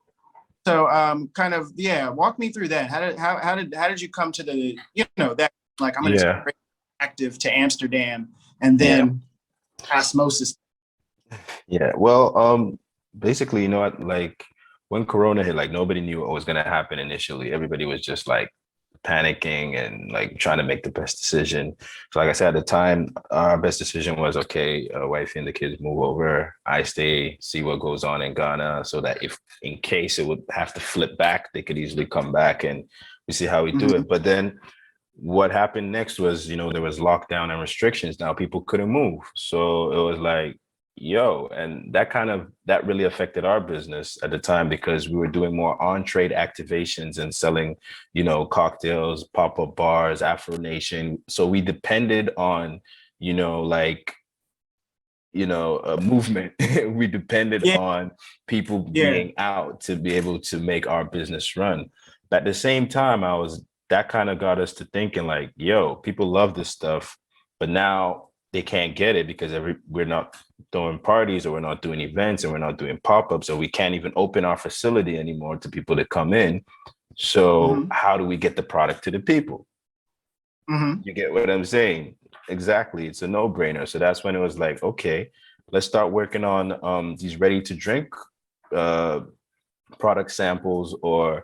So kind of walk me through that. How did you come to the that like I'm gonna active to Amsterdam and then osmosis? Yeah, well, basically, you know what, like when Corona hit, like nobody knew what was gonna happen initially. Everybody was just like panicking and like trying to make the best decision. So like I said, at the time, our best decision was, okay, wife and the kids move over, I stay, see what goes on in Ghana, so that if in case it would have to flip back, they could easily come back and we see how we do it. But then what happened next was, there was lockdown and restrictions. Now people couldn't move. So it was like, and that really affected our business at the time, because we were doing more on-trade activations and selling, cocktails, pop-up bars, Afro Nation. So we depended on, a movement. We depended on people being out to be able to make our business run. But at the same time, that kind of got us to thinking like, people love this stuff, but now they can't get it because we're not throwing parties, or we're not doing events, and we're not doing pop-ups, so we can't even open our facility anymore to people to come in. So how do we get the product to the people? You get what I'm saying? Exactly. It's a no-brainer. So that's when it was like, okay, let's start working on these ready to drink product samples, or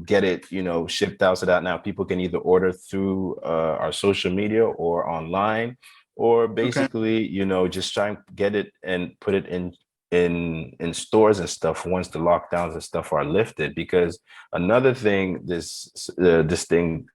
get it shipped out, so that now people can either order through our social media or online, or basically just try and get it and put it in stores and stuff once the lockdowns and stuff are lifted. Because another thing, this thing,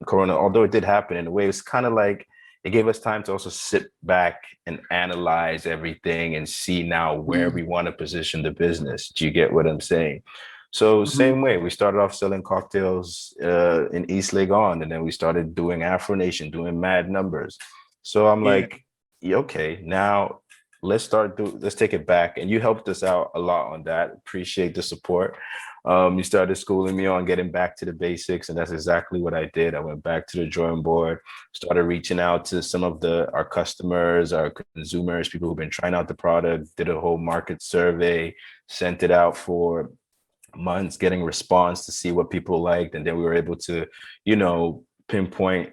Corona, although it did happen in a way, it's kind of like it gave us time to also sit back and analyze everything and see now where we want to position the business. Do you get what I'm saying? So same way, we started off selling cocktails in East Legon, and then we started doing Afro Nation, doing mad numbers. So I'm like, okay, now let's take it back. And you helped us out a lot on that. Appreciate the support. You started schooling me on getting back to the basics, and that's exactly what I did. I went back to the drawing board, started reaching out to some of our customers, our consumers, people who've been trying out the product, did a whole market survey, sent it out for months, getting response to see what people liked. And then we were able to, pinpoint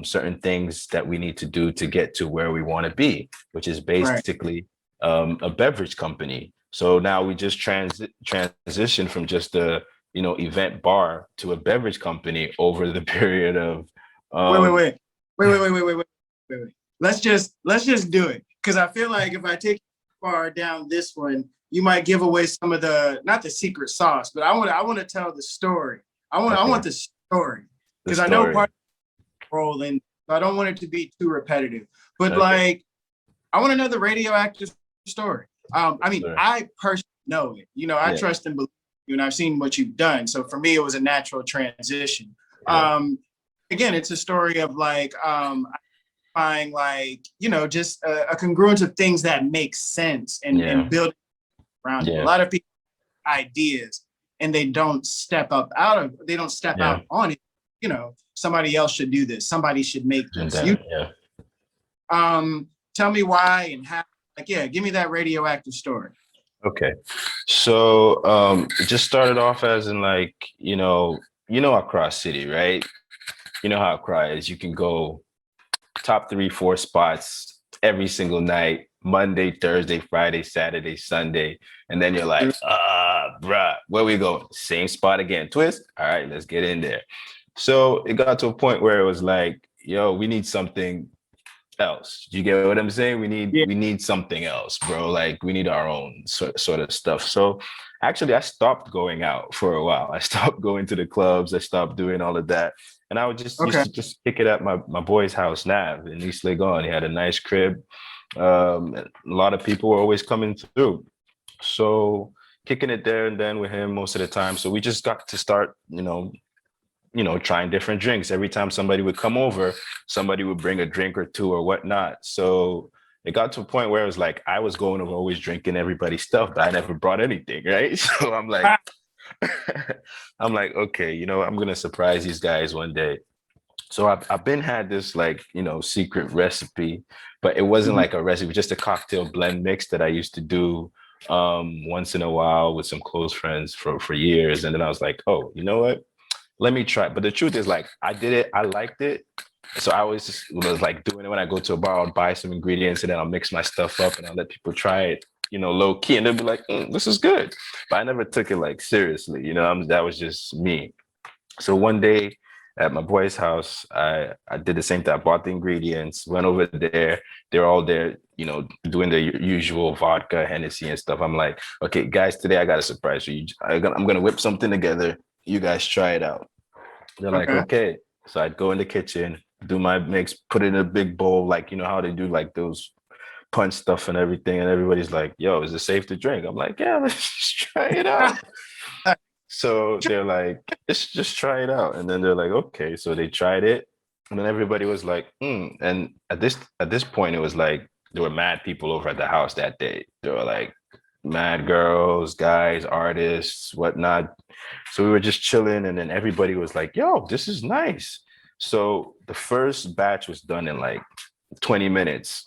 certain things that we need to do to get to where we want to be, which is basically a beverage company. So now we just transition from just a event bar to a beverage company over the period of wait. Let's just do it, because I feel like if I take far down this one, you might give away some of not the secret sauce, but I want to tell the story. I want the story, because I know part of the role, and I don't want it to be too repetitive. But like, I want to know the radioactive story. I personally know it. I trust and believe you, and I've seen what you've done. So for me, it was a natural transition. Again, it's a story of like finding like just a congruence of things that make sense and building around it. A lot of people have ideas and they don't step out on it. Somebody else should do this. Somebody should make this. Tell me why and how. Like, give me that radioactive story. Okay. So it just started off as in like, Accra City, right? You know how Accra is. You can go top 3-4 spots every single night, Monday, Thursday, Friday, Saturday, Sunday. And then you're like, bruh, where we going? Same spot again. Twist. All right, let's get in there. So it got to a point where it was like, yo, we need something else. You get what I'm saying? Yeah. We need something else, bro. Like we need our own sort of stuff. So actually I stopped going out for a while. I stopped going to the clubs. I stopped doing all of that. And I would just used Okay. to just kick it at my boy's house, Nav, in East Legon. He had a nice crib. A lot of people were always coming through. So kicking it there and then with him most of the time. So we just got to start, trying different drinks. Every time somebody would come over, somebody would bring a drink or two or whatnot. So it got to a point where it was like I was going over always drinking everybody's stuff, but I never brought anything, right? So I'm like, okay, I'm gonna surprise these guys one day. So I've been had this like, secret recipe, but it wasn't Mhm. like a recipe, just a cocktail blend mix that I used to do once in a while with some close friends for years. And then I was like, oh, you know what? Let me try. But the truth is, like, I did it, I liked it. So I always just was like doing it when I go to a bar, I'll buy some ingredients and then I'll mix my stuff up and I'll let people try it, low key. And they'll be like, this is good. But I never took it like seriously, that was just me. So one day at my boy's house, I did the same thing. I bought the ingredients, went over there. They're all there, doing the usual vodka, Hennessy, and stuff. I'm like, okay, guys, today I got a surprise for you. I'm gonna whip something together. You guys try it out. They're like, Okay. okay. So I'd go in the kitchen, do my mix, put it in a big bowl, like how they do like those punch stuff and everything. And everybody's like, yo, is it safe to drink? I'm like, yeah, let's just try it out. So they're like, just try it out. And then they're like, okay. So they tried it. And then everybody was like, And at this point, it was like there were mad people over at the house that day. There were like mad girls, guys, artists, whatnot. So we were just chilling, and then everybody was like, yo, this is nice. So the first batch was done in like 20 minutes.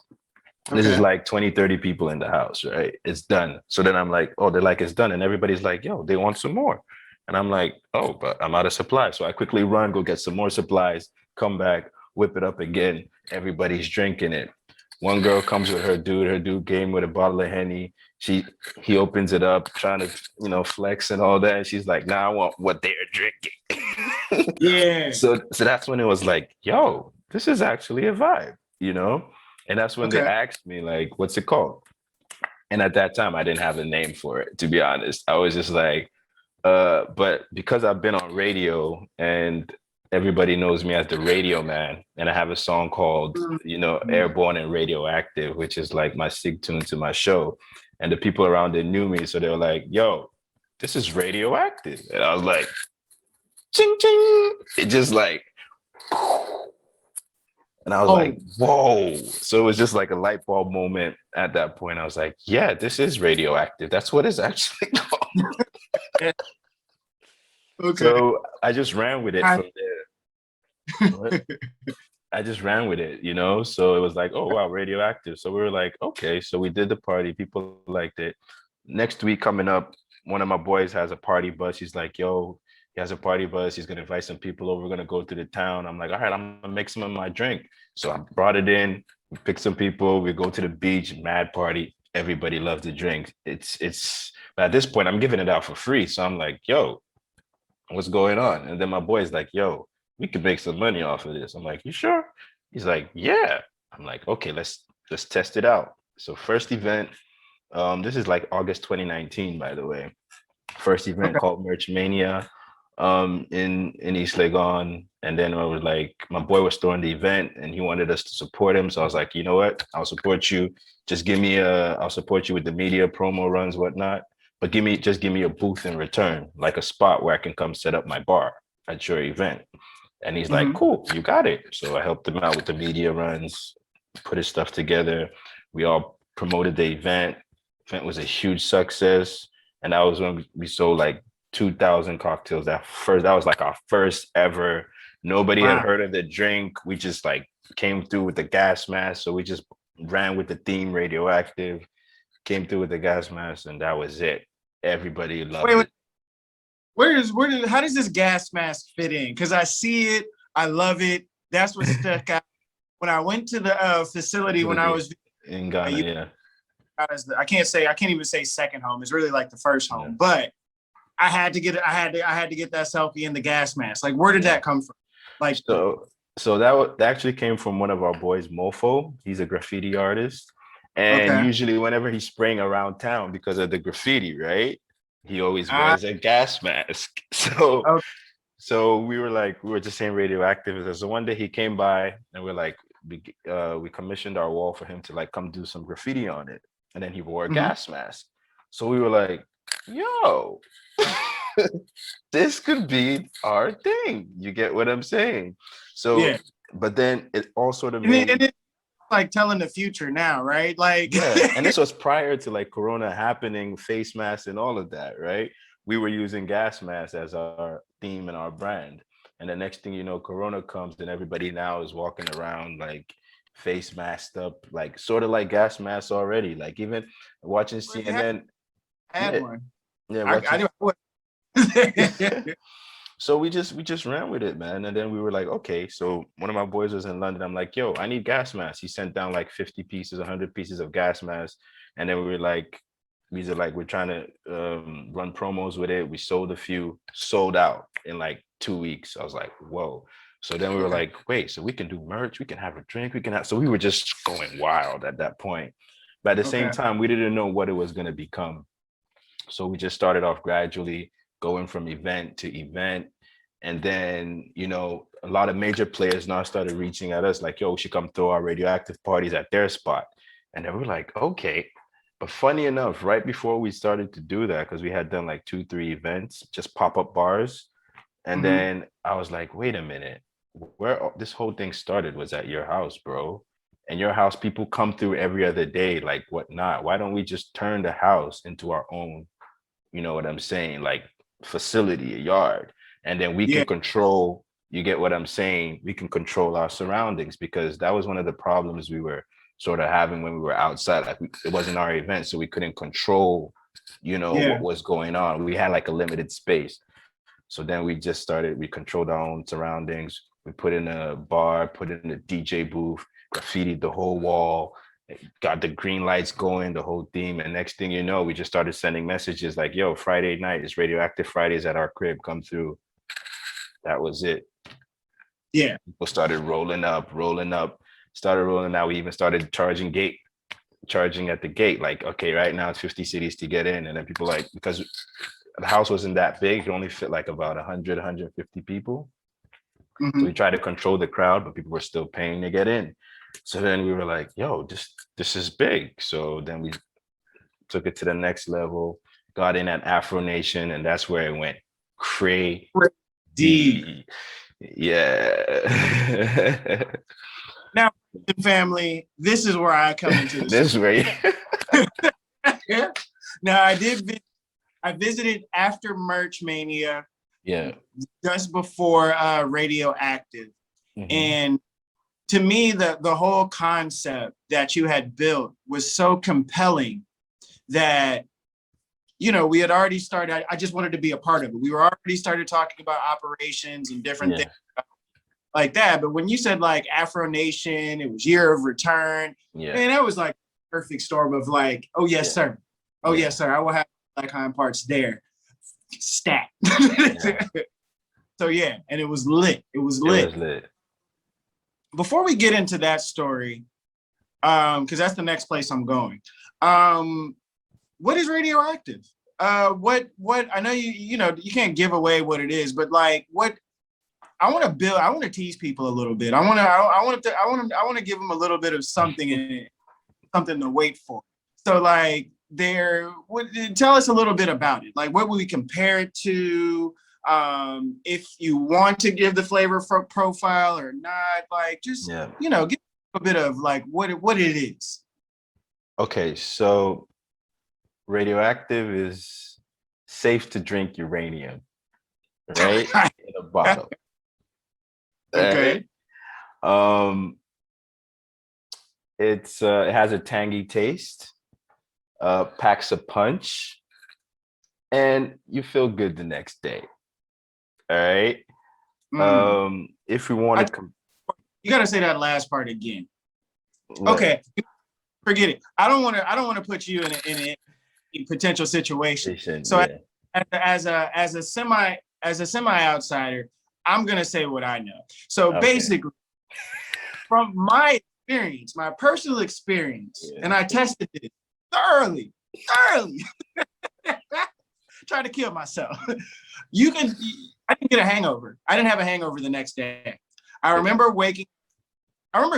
This is Okay. like 20, 30 people in the house, right? It's done. So then I'm like, oh, they're like, it's done. And everybody's like, yo, they want some more. And I'm like, oh, but I'm out of supply. So I quickly run, go get some more supplies, come back, whip it up again. Everybody's drinking it. One girl comes with her dude. Her dude came with a bottle of Henny. He opens it up, trying to, flex and all that. And she's like, nah, I want what they're drinking. Yeah. So that's when it was like, yo, this is actually a vibe, And that's when they Okay. asked me, like, what's it called? And at that time, I didn't have a name for it, to be honest. I was just like, but because I've been on radio and everybody knows me as the radio man, and I have a song called, Mhm. Airborne and Radioactive, which is like my sig tune to my show. And the people around there knew me. So they were like, yo, this is radioactive. And I was like, ching, ching. It just like, and I was Oh, like, whoa. So it was just like a light bulb moment at that point. I was like, yeah, this is radioactive. That's what it's actually called. yeah. Okay. So I just ran with it from there. What? I just ran with it, So it was like, oh wow, radioactive. So we were like, okay. So we did the party. People liked it. Next week coming up, one of my boys has a party bus. He's like, yo, he has a party bus. He's gonna invite some people over. We're gonna go to the town. I'm like, all right, I'm gonna make some of my drink. So I brought it in. We picked some people. We go to the beach, mad party. Everybody loves the drink. It's. But at this point, I'm giving it out for free. So I'm like, yo, what's going on? And then my boy's like, yo, we could make some money off of this. I'm like, you sure? He's like, yeah. I'm like, okay, let's test it out. So first event, this is like August 2019, by the way. First event Okay. called Merch Mania in East Legon. And then I was like, my boy was throwing the event and he wanted us to support him. So I was like, you know what? I'll support you. I'll support you with the media promo runs, whatnot. But give me a booth in return, like a spot where I can come set up my bar at your event. And he's like, Mhm. cool, you got it. So I helped him out with the media runs, put his stuff together. We all promoted the event. Event was a huge success. And that was when we sold like 2,000 cocktails. That was like our first ever. Nobody had Wow. heard of the drink. We just like came through with the gas mask. So we just ran with the theme radioactive, came through with the gas mask, and that was it. Everybody loved Wait, it. how does this gas mask fit in? Because I see it, I love it. That's what stuck out. When I went to the facility when I was In Ghana, you yeah. I can't even say second home. It's really like the first Yeah. home. But I had to get that selfie in the gas mask. Like, where did that come from? Like, so that actually came from one of our boys, Mofo. He's a graffiti artist, and okay. usually whenever he's spraying around town because of the graffiti, right, he always wears a gas mask. Okay. So we were just saying radioactive. So one day he came by and we're like, we commissioned our wall for him to like come do some graffiti on it, and then he wore a gas mask. So we were like, yo, this could be our thing. You get what I'm saying? So, yeah. but then it all sort of and it's like telling the future now, right? Like, yeah. And this was prior to like Corona happening, face masks and all of that, right? We were using gas masks as our theme and our brand. And the next thing you know, Corona comes and everybody now is walking around like face masked up, like sort of like gas masks already. Like even watching CNN. I had one. Yeah, I knew. So we just ran with it, man. And then we were like, okay. So one of my boys was in London. I'm like, yo, I need gas masks. He sent down like 50 pieces, 100 pieces of gas masks. And then we were like, we're trying to run promos with it. We sold a few, sold out in like 2 weeks. I was like, whoa. So then we were like, wait, so we can do merch, we can have a drink, so we were just going wild at that point. But at the same time, we didn't know what it was going to become. So we just started off gradually going from event to event. And then, you know, a lot of major players now started reaching at us like, yo, we should come throw our radioactive parties at their spot. And then we're like, okay. But funny enough, right before we started to do that, because we had done like 2-3 events, just pop-up bars. And then I was like, wait a minute, where this whole thing started was at your house, bro. And your house, people come through every other day, like whatnot. Why don't we just turn the house into our own, you know what I'm saying, like facility, a yard, and then we can control, you get what I'm saying, we can control our surroundings, because that was one of the problems we were sort of having when we were outside. Like it wasn't our event, so we couldn't control, you know, what was going on. We had like a limited space. So then we controlled our own surroundings. We put in a bar, put in a DJ booth, graffitied the whole wall, got the green lights going, the whole theme. And next thing you know, we just started sending messages like, yo, Friday night is Radioactive Fridays at our crib, come through. That was it. Yeah. People started rolling up, started rolling out. We even started charging at the gate. Like, okay, right now it's 50 cities to get in. And then people like, because the house wasn't that big, it only fit like about 100, 150 people. So we tried to control the crowd, but people were still paying to get in. So then we were like, yo, this is big. So then we took it to the next level, got in at Afro Nation, and that's where it went crazy. Yeah. Now, family, this is where I come into this. This way. Yeah. Now, I visited after Merch Mania. Yeah. Just before Radioactive. And to me, the whole concept that you had built was so compelling that, you know, we had already started. I just wanted to be a part of it. We were already started talking about operations and different things like that. But when you said like Afro Nation, it was Year of Return. Yeah. And that was like perfect storm of like, oh yes, sir. Oh yes, sir. I will have Black Hind parts there. Stat. So yeah, and it was lit. It was lit. Before we get into that story, because that's the next place I'm going. What is Radioactive? What I know you know you can't give away what it is, but like what I want to tease people a little bit. I want to give them a little bit of something in it, something to wait for. So like tell us a little bit about it. Like what would we compare it to? If you want to give the flavor profile or not, like just you know, give a bit of like what it is. Okay, so Radioactive is safe to drink uranium, right? In a bottle. Okay. It has a tangy taste, packs a punch, and you feel good the next day. All right. If we want to, you got to say that last part again. Okay, forget it. I don't want to put you in a potential situation. So as a semi outsider, I'm gonna say what I know. So basically, from my experience, my personal experience, and I tested it thoroughly, tried to kill myself. I didn't get a hangover. I didn't have a hangover the next day. I remember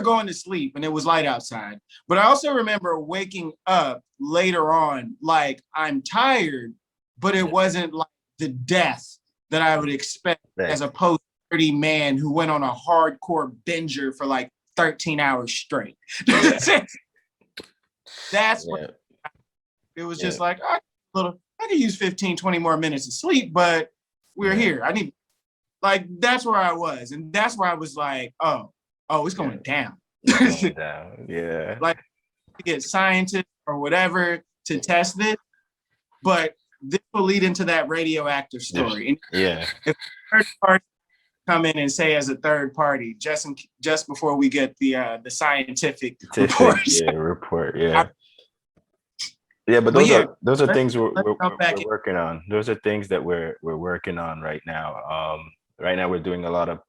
going to sleep and it was light outside, but I also remember waking up later on, like I'm tired, but it wasn't like the death that I would expect as a post-30 man who went on a hardcore binger for like 13 hours straight. That's what it was just like, I could use 15, 20 more minutes of sleep, but we're here. That's where I was. And that's where I was like, oh, it's going down. It's going down. Yeah. Like to get scientists or whatever to test this, but this will lead into that radioactive story. Yeah. If third party come in and say as a third party, just before we get the scientific report. But those are things we're working on. Those are things that we're working on right now. Right now we're doing a lot of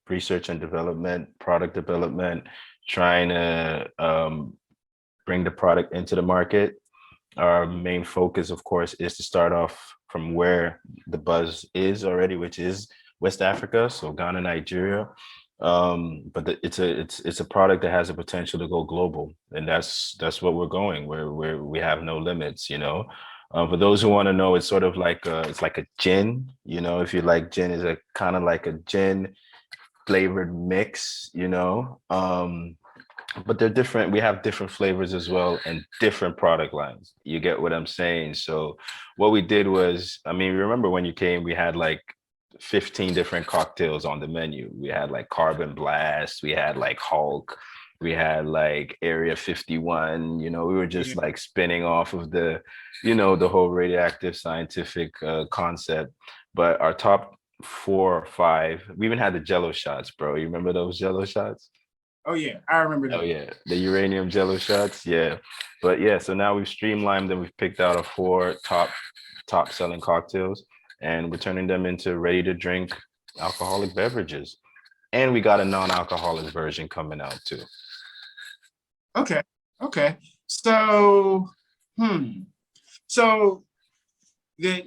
research and development, product development, trying to bring the product into the market. Our main focus, of course, is to start off from where the buzz is already, which is West Africa, so Ghana, Nigeria. But it's a product that has the potential to go global, and that's what we're going. We have no limits, you know. For those who want to know, it's sort of like it's like a gin, you know. If you like gin, is a kind of like a gin flavored mix, you know. But they're different. We have different flavors as well and different product lines. You get what I'm saying? So what we did was, I mean, remember when you came, we had like 15 different cocktails on the menu. We had like Carbon Blast, we had like Hulk, we had like Area 51, you know, we were just like spinning off of the, you know, the whole radioactive scientific concept. But our top 4 or 5, we even had the Jello shots, bro. You remember those Jello shots? Oh yeah, I remember that. Oh yeah, the uranium Jello shots. Yeah, but yeah, so now we've streamlined them. We've picked out 4 top selling cocktails, and we're turning them into ready to drink alcoholic beverages. And we got a non-alcoholic version coming out too. Okay. So, So you're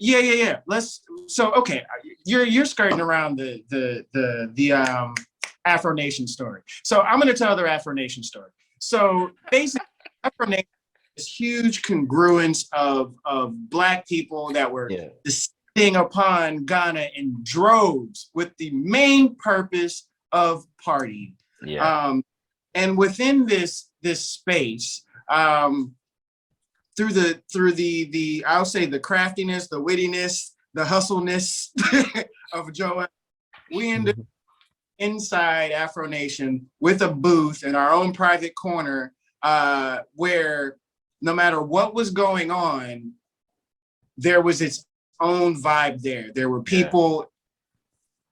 skirting around the Afro Nation story. So I'm going to tell their Afro Nation story. So basically, Afro Nation is huge congruence of Black people that were descending upon Ghana in droves with the main purpose of partying. And within this space, through the I'll say the craftiness, the wittiness, the hustleness of Joel, we ended inside Afro Nation with a booth in our own private corner, where no matter what was going on, there was its own vibe there. There were people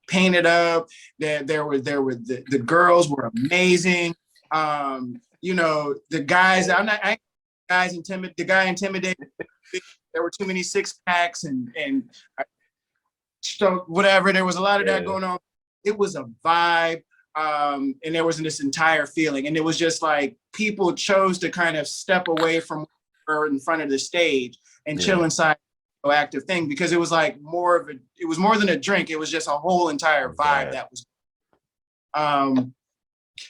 painted up. There were the girls were amazing. You know, the guys. The guy intimidated. There were too many 6-packs and so whatever. There was a lot of that going on. It was a vibe, and there was this entire feeling, and it was just like people chose to kind of step away from in front of the stage and chill inside the active thing, because it was like it was more than a drink. It was just a whole entire vibe that was.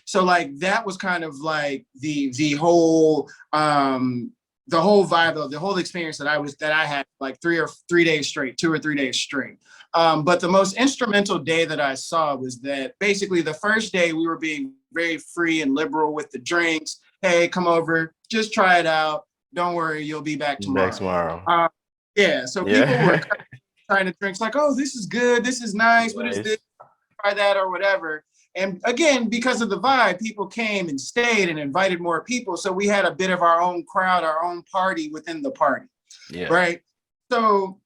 So like that was kind of like the whole vibe of the whole experience that I had like 2 or 3 days straight. But the most instrumental day that I saw was that basically the first day we were being very free and liberal with the drinks. Hey, come over, just try it out. Don't worry, you'll be back tomorrow. So people were trying to drink. It's like, oh, this is good. This is nice. What is this? Try that or whatever. And again, because of the vibe, people came and stayed and invited more people. So we had a bit of our own crowd, our own party within the party. Right. So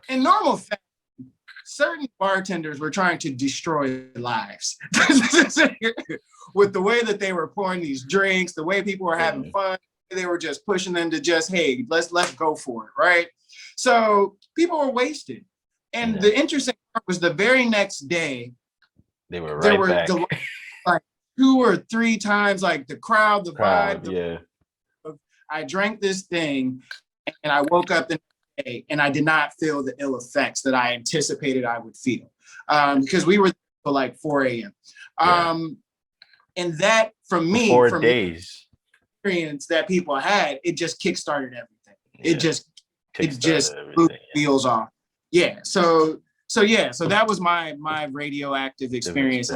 in normal fashion, certain bartenders were trying to destroy lives with the way that they were pouring these drinks, the way people were having fun. They were just pushing them to just, hey, let's go for it. Right. So people were wasted. And the interesting part was the very next day, they were there right were back. like 2 or 3 times, like the crowd, the vibe. Yeah. I drank this thing and I woke up the next day and I did not feel the ill effects that I anticipated I would feel, because we were there for like 4 a.m. And that, from me, for 4 days, experience that people had, it just kickstarted everything. It just blew the wheels off. Yeah. So that was my radioactive experience.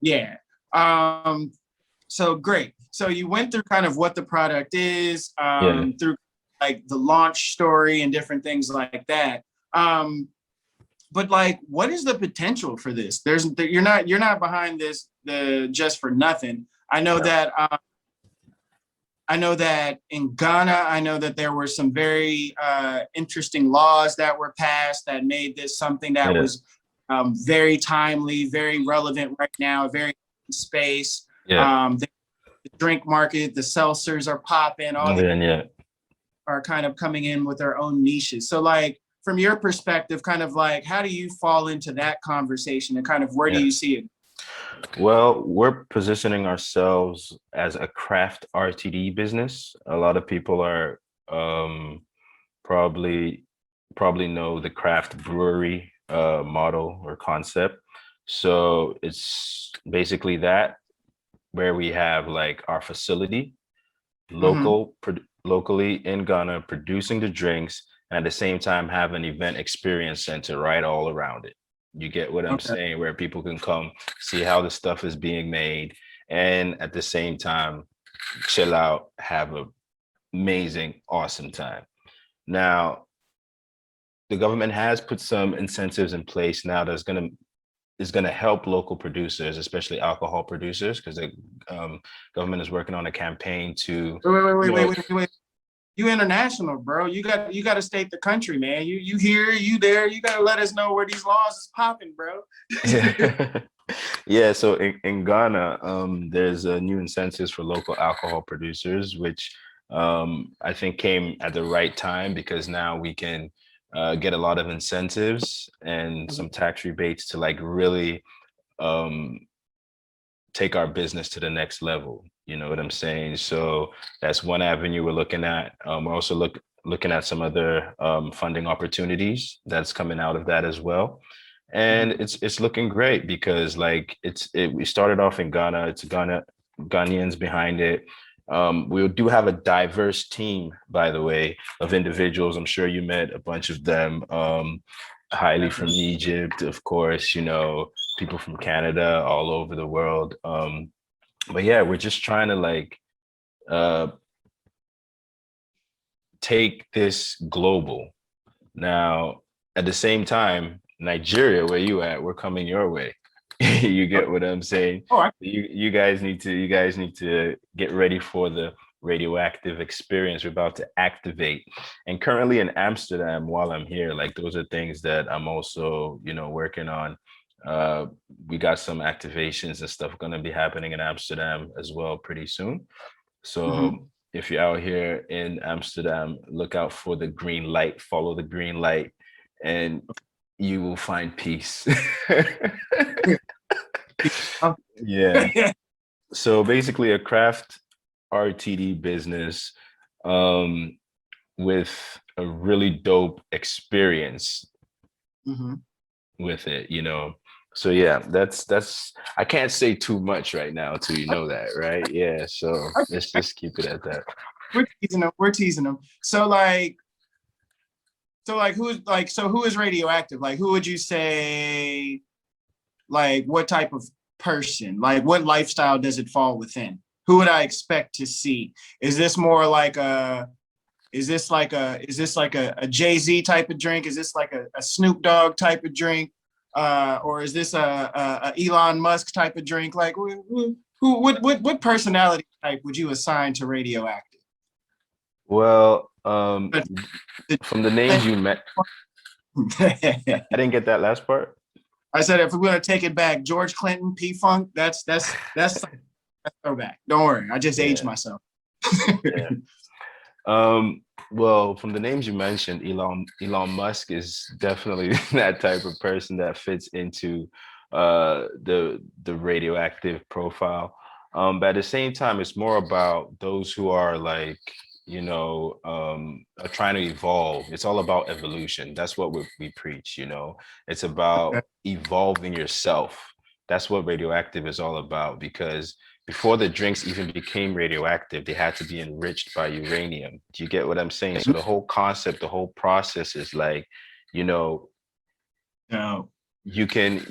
Yeah. So great. So you went through kind of what the product is, through like the launch story and different things like that. But like, what is the potential for this? You're not behind this just for nothing. I know that in Ghana, I know that there were some very interesting laws that were passed that made this something that was very timely, very relevant right now, very in space. The drink market, the seltzers are popping, all are kind of coming in with their own niches. So like, from your perspective, kind of like, how do you fall into that conversation and kind of where do you see it? Well, we're positioning ourselves as a craft RTD business. A lot of people are probably know the craft brewery model or concept. So it's basically that, where we have like our facility locally in Ghana producing the drinks, and at the same time have an event experience center right all around it. You get what I'm saying? Where people can come see how the stuff is being made, and at the same time chill out, have an amazing, awesome time. Now, the government has put some incentives in place now that's is going to help local producers, especially alcohol producers, because the government is working on a campaign to wait. You international, bro. You got to state the country, man. You here, you there. You got to let us know where these laws is popping, bro. Yeah. So in Ghana, there's new incentives for local alcohol producers, which I think came at the right time, because now we can get a lot of incentives and some tax rebates to like really take our business to the next level. You know what I'm saying? So that's one avenue we're looking at. We're also looking at some other funding opportunities that's coming out of that as well. And it's looking great, because like we started off in Ghana. It's Ghanaians behind it. We do have a diverse team, by the way, of individuals. I'm sure you met a bunch of them. Highly from Egypt, of course, people from Canada, all over the world. But yeah, we're just trying to like take this global. Now, at the same time, Nigeria, where you at, we're coming your way. You get what I'm saying? You guys need to get ready for the radioactive experience we're about to activate. And currently in Amsterdam, while I'm here, like those are things that I'm also, working on. We got some activations and stuff going to be happening in Amsterdam as well pretty soon. So if you're out here in Amsterdam, look out for the green light, follow the green light, and you will find peace. Yeah. So basically a craft RTD business with a really dope experience with it, So yeah, that's I can't say too much right now till you know that, right? Yeah. So let's just keep it at that. We're teasing them. So who is radioactive? Like, who would you say, like, what type of person, like what lifestyle does it fall within? Who would I expect to see? Is this more like is this like a Jay-Z type of drink? Is this like a Snoop Dogg type of drink? Or is this a Elon Musk type of drink? Like, what personality type would you assign to radioactive? Well, from the names you met, I didn't get that last part. I said, if we're gonna take it back, George Clinton, P-Funk, that's throwback. Don't worry, I just aged myself. Well, from the names you mentioned, Elon Musk is definitely that type of person that fits into the radioactive profile. But at the same time, it's more about those who are like, are trying to evolve. It's all about evolution. That's what we preach, you know. It's Okay. about evolving yourself. That's what radioactive is all about, because before the drinks even became radioactive, they had to be enriched by uranium. Do you get what I'm saying? So the whole concept, the whole process is like, you know, No. you can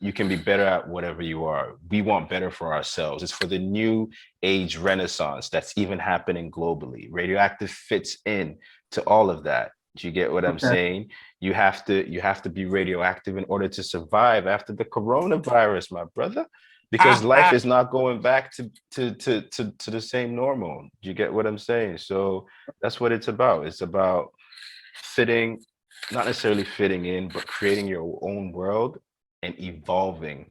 be better at whatever you are. We want better for ourselves. It's for the new age renaissance that's even happening globally. Radioactive fits in to all of that. Do you get what I'm Okay. saying? You have to be radioactive in order to survive after the coronavirus, my brother, because life is not going back to the same normal. Do you get what I'm saying? So that's what it's about. It's about fitting, not necessarily fitting in, but creating your own world and evolving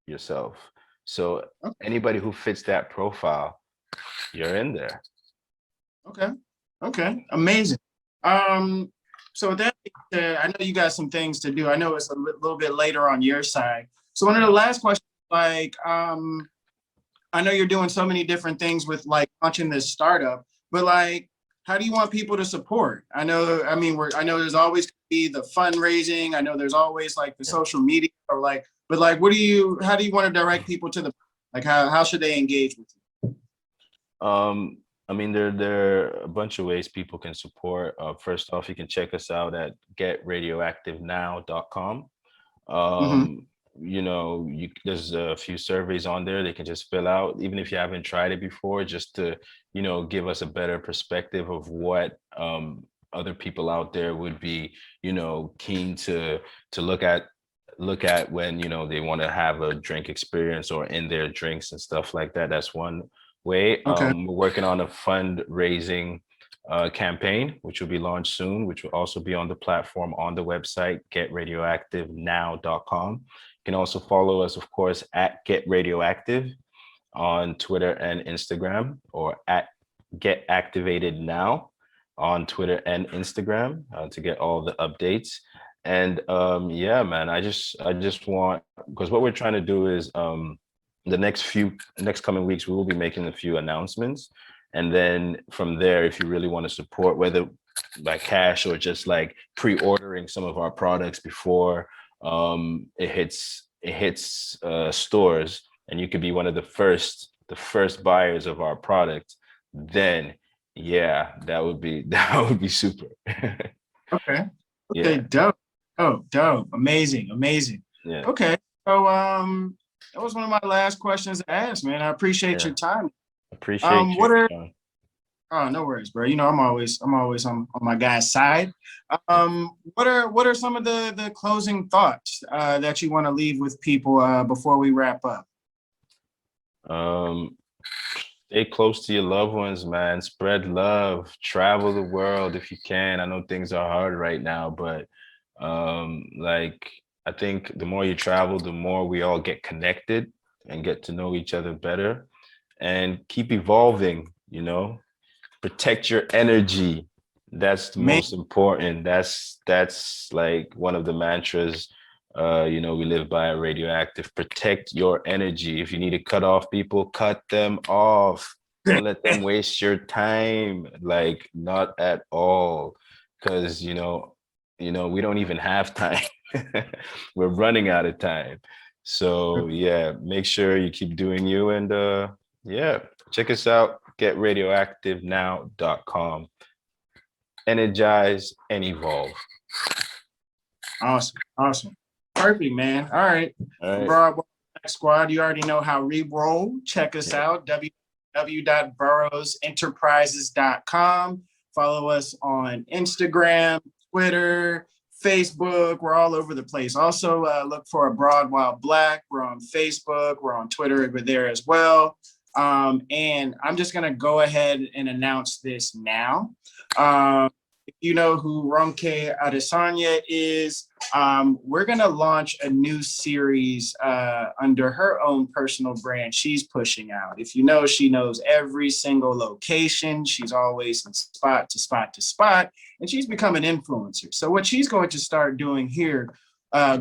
yourself. So anybody who fits that profile, you're in there. Okay. Okay. Amazing. Um, so with that being said, I know you got some things to do. I know it's a little bit later on your side. So one of the last questions, like, I know you're doing so many different things with like launching this startup, but like, how do you want people to support? I know there's always be the fundraising. I know there's always like the social media or like, but like, how do you want to direct people to like, how should they engage with you? I mean, there are a bunch of ways people can support. First off, you can check us out at getradioactivenow.com. Mm-hmm. There's a few surveys on there they can just fill out, even if you haven't tried it before, just to, give us a better perspective of what other people out there would be, keen to look at when, they want to have a drink experience or in their drinks and stuff like that. That's one way. Okay. We're working on a fundraising campaign, which will be launched soon, which will also be on the platform on the website, getradioactivenow.com. You can also follow us, of course, at Get Radioactive on Twitter and Instagram, or at Get Activated Now on Twitter and Instagram to get all the updates. And yeah, man, I just want, because what we're trying to do is the next coming weeks we will be making a few announcements, and then from there, if you really want to support, whether by cash or just like pre-ordering some of our products before it hits stores, and you could be one of the first buyers of our product, then yeah, that would be super. Okay. Okay. Yeah, Dope. Oh, dope. Amazing. Amazing. yeah, Okay. So that was one of my last questions to ask, man. I appreciate yeah. your time. Appreciate you, What are Sean. Oh, no worries, bro. You know, I'm always on my guy's side. What are some of the closing thoughts that you want to leave with people before we wrap up? um Stay close to your loved ones, man. Spread love. Travel the world if you can. I know things are hard right now, but like, I think the more you travel, the more we all get connected and get to know each other better, and keep evolving, Protect your energy. That's the Man, most important. That's like one of the mantras we live by at Radioactive. Protect your energy. If you need to cut off people, cut them off. Don't let them waste your time. Like, not at all. Because we don't even have time. We're running out of time. So yeah, make sure you keep doing you, and yeah, check us out, getradioactivenow.com. Energize and evolve. awesome, awesome, perfect, man. All right, All right. Broadway Squad. You already know how we roll. Check us Yeah. out, www.burrowsenterprises.com. Follow us on Instagram, Twitter, Facebook. We're all over the place. Also, look for Abroad While Black. We're on Facebook. We're on Twitter over there as well. And I'm just going to go ahead and announce this now. Um, you know who Ronke Adesanya is, we're going to launch a new series under her own personal brand she's pushing out. If you know, she knows every single location. She's always from spot to spot to spot, and she's become an influencer. So what she's going to start doing here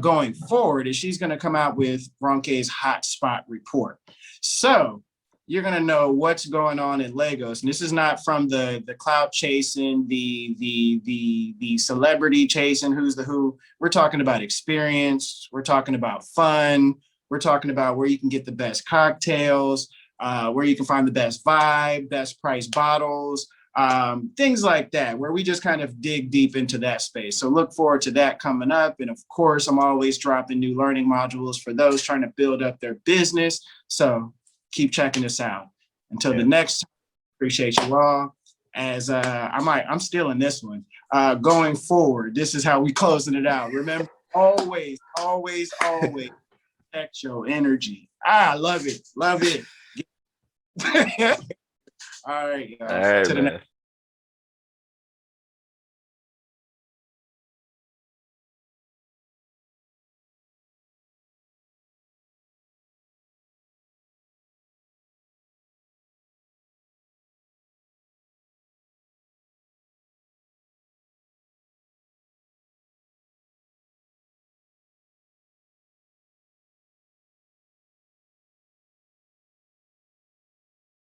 going forward is she's going to come out with Ronke's Hot Spot Report. So you're going to know what's going on in Lagos. And this is not from the clout chasing, the celebrity chasing, who's the who. We're talking about experience. We're talking about fun. We're talking about where you can get the best cocktails, where you can find the best vibe, best price bottles, things like that, where we just kind of dig deep into that space. So look forward to that coming up. And of course, I'm always dropping new learning modules for those trying to build up their business. So keep checking us out. Until the next time, appreciate you all. As I'm still in this one. Going forward, this is how we closing it out. Remember, always protect your energy. Love it. All right, all right, to the man. next.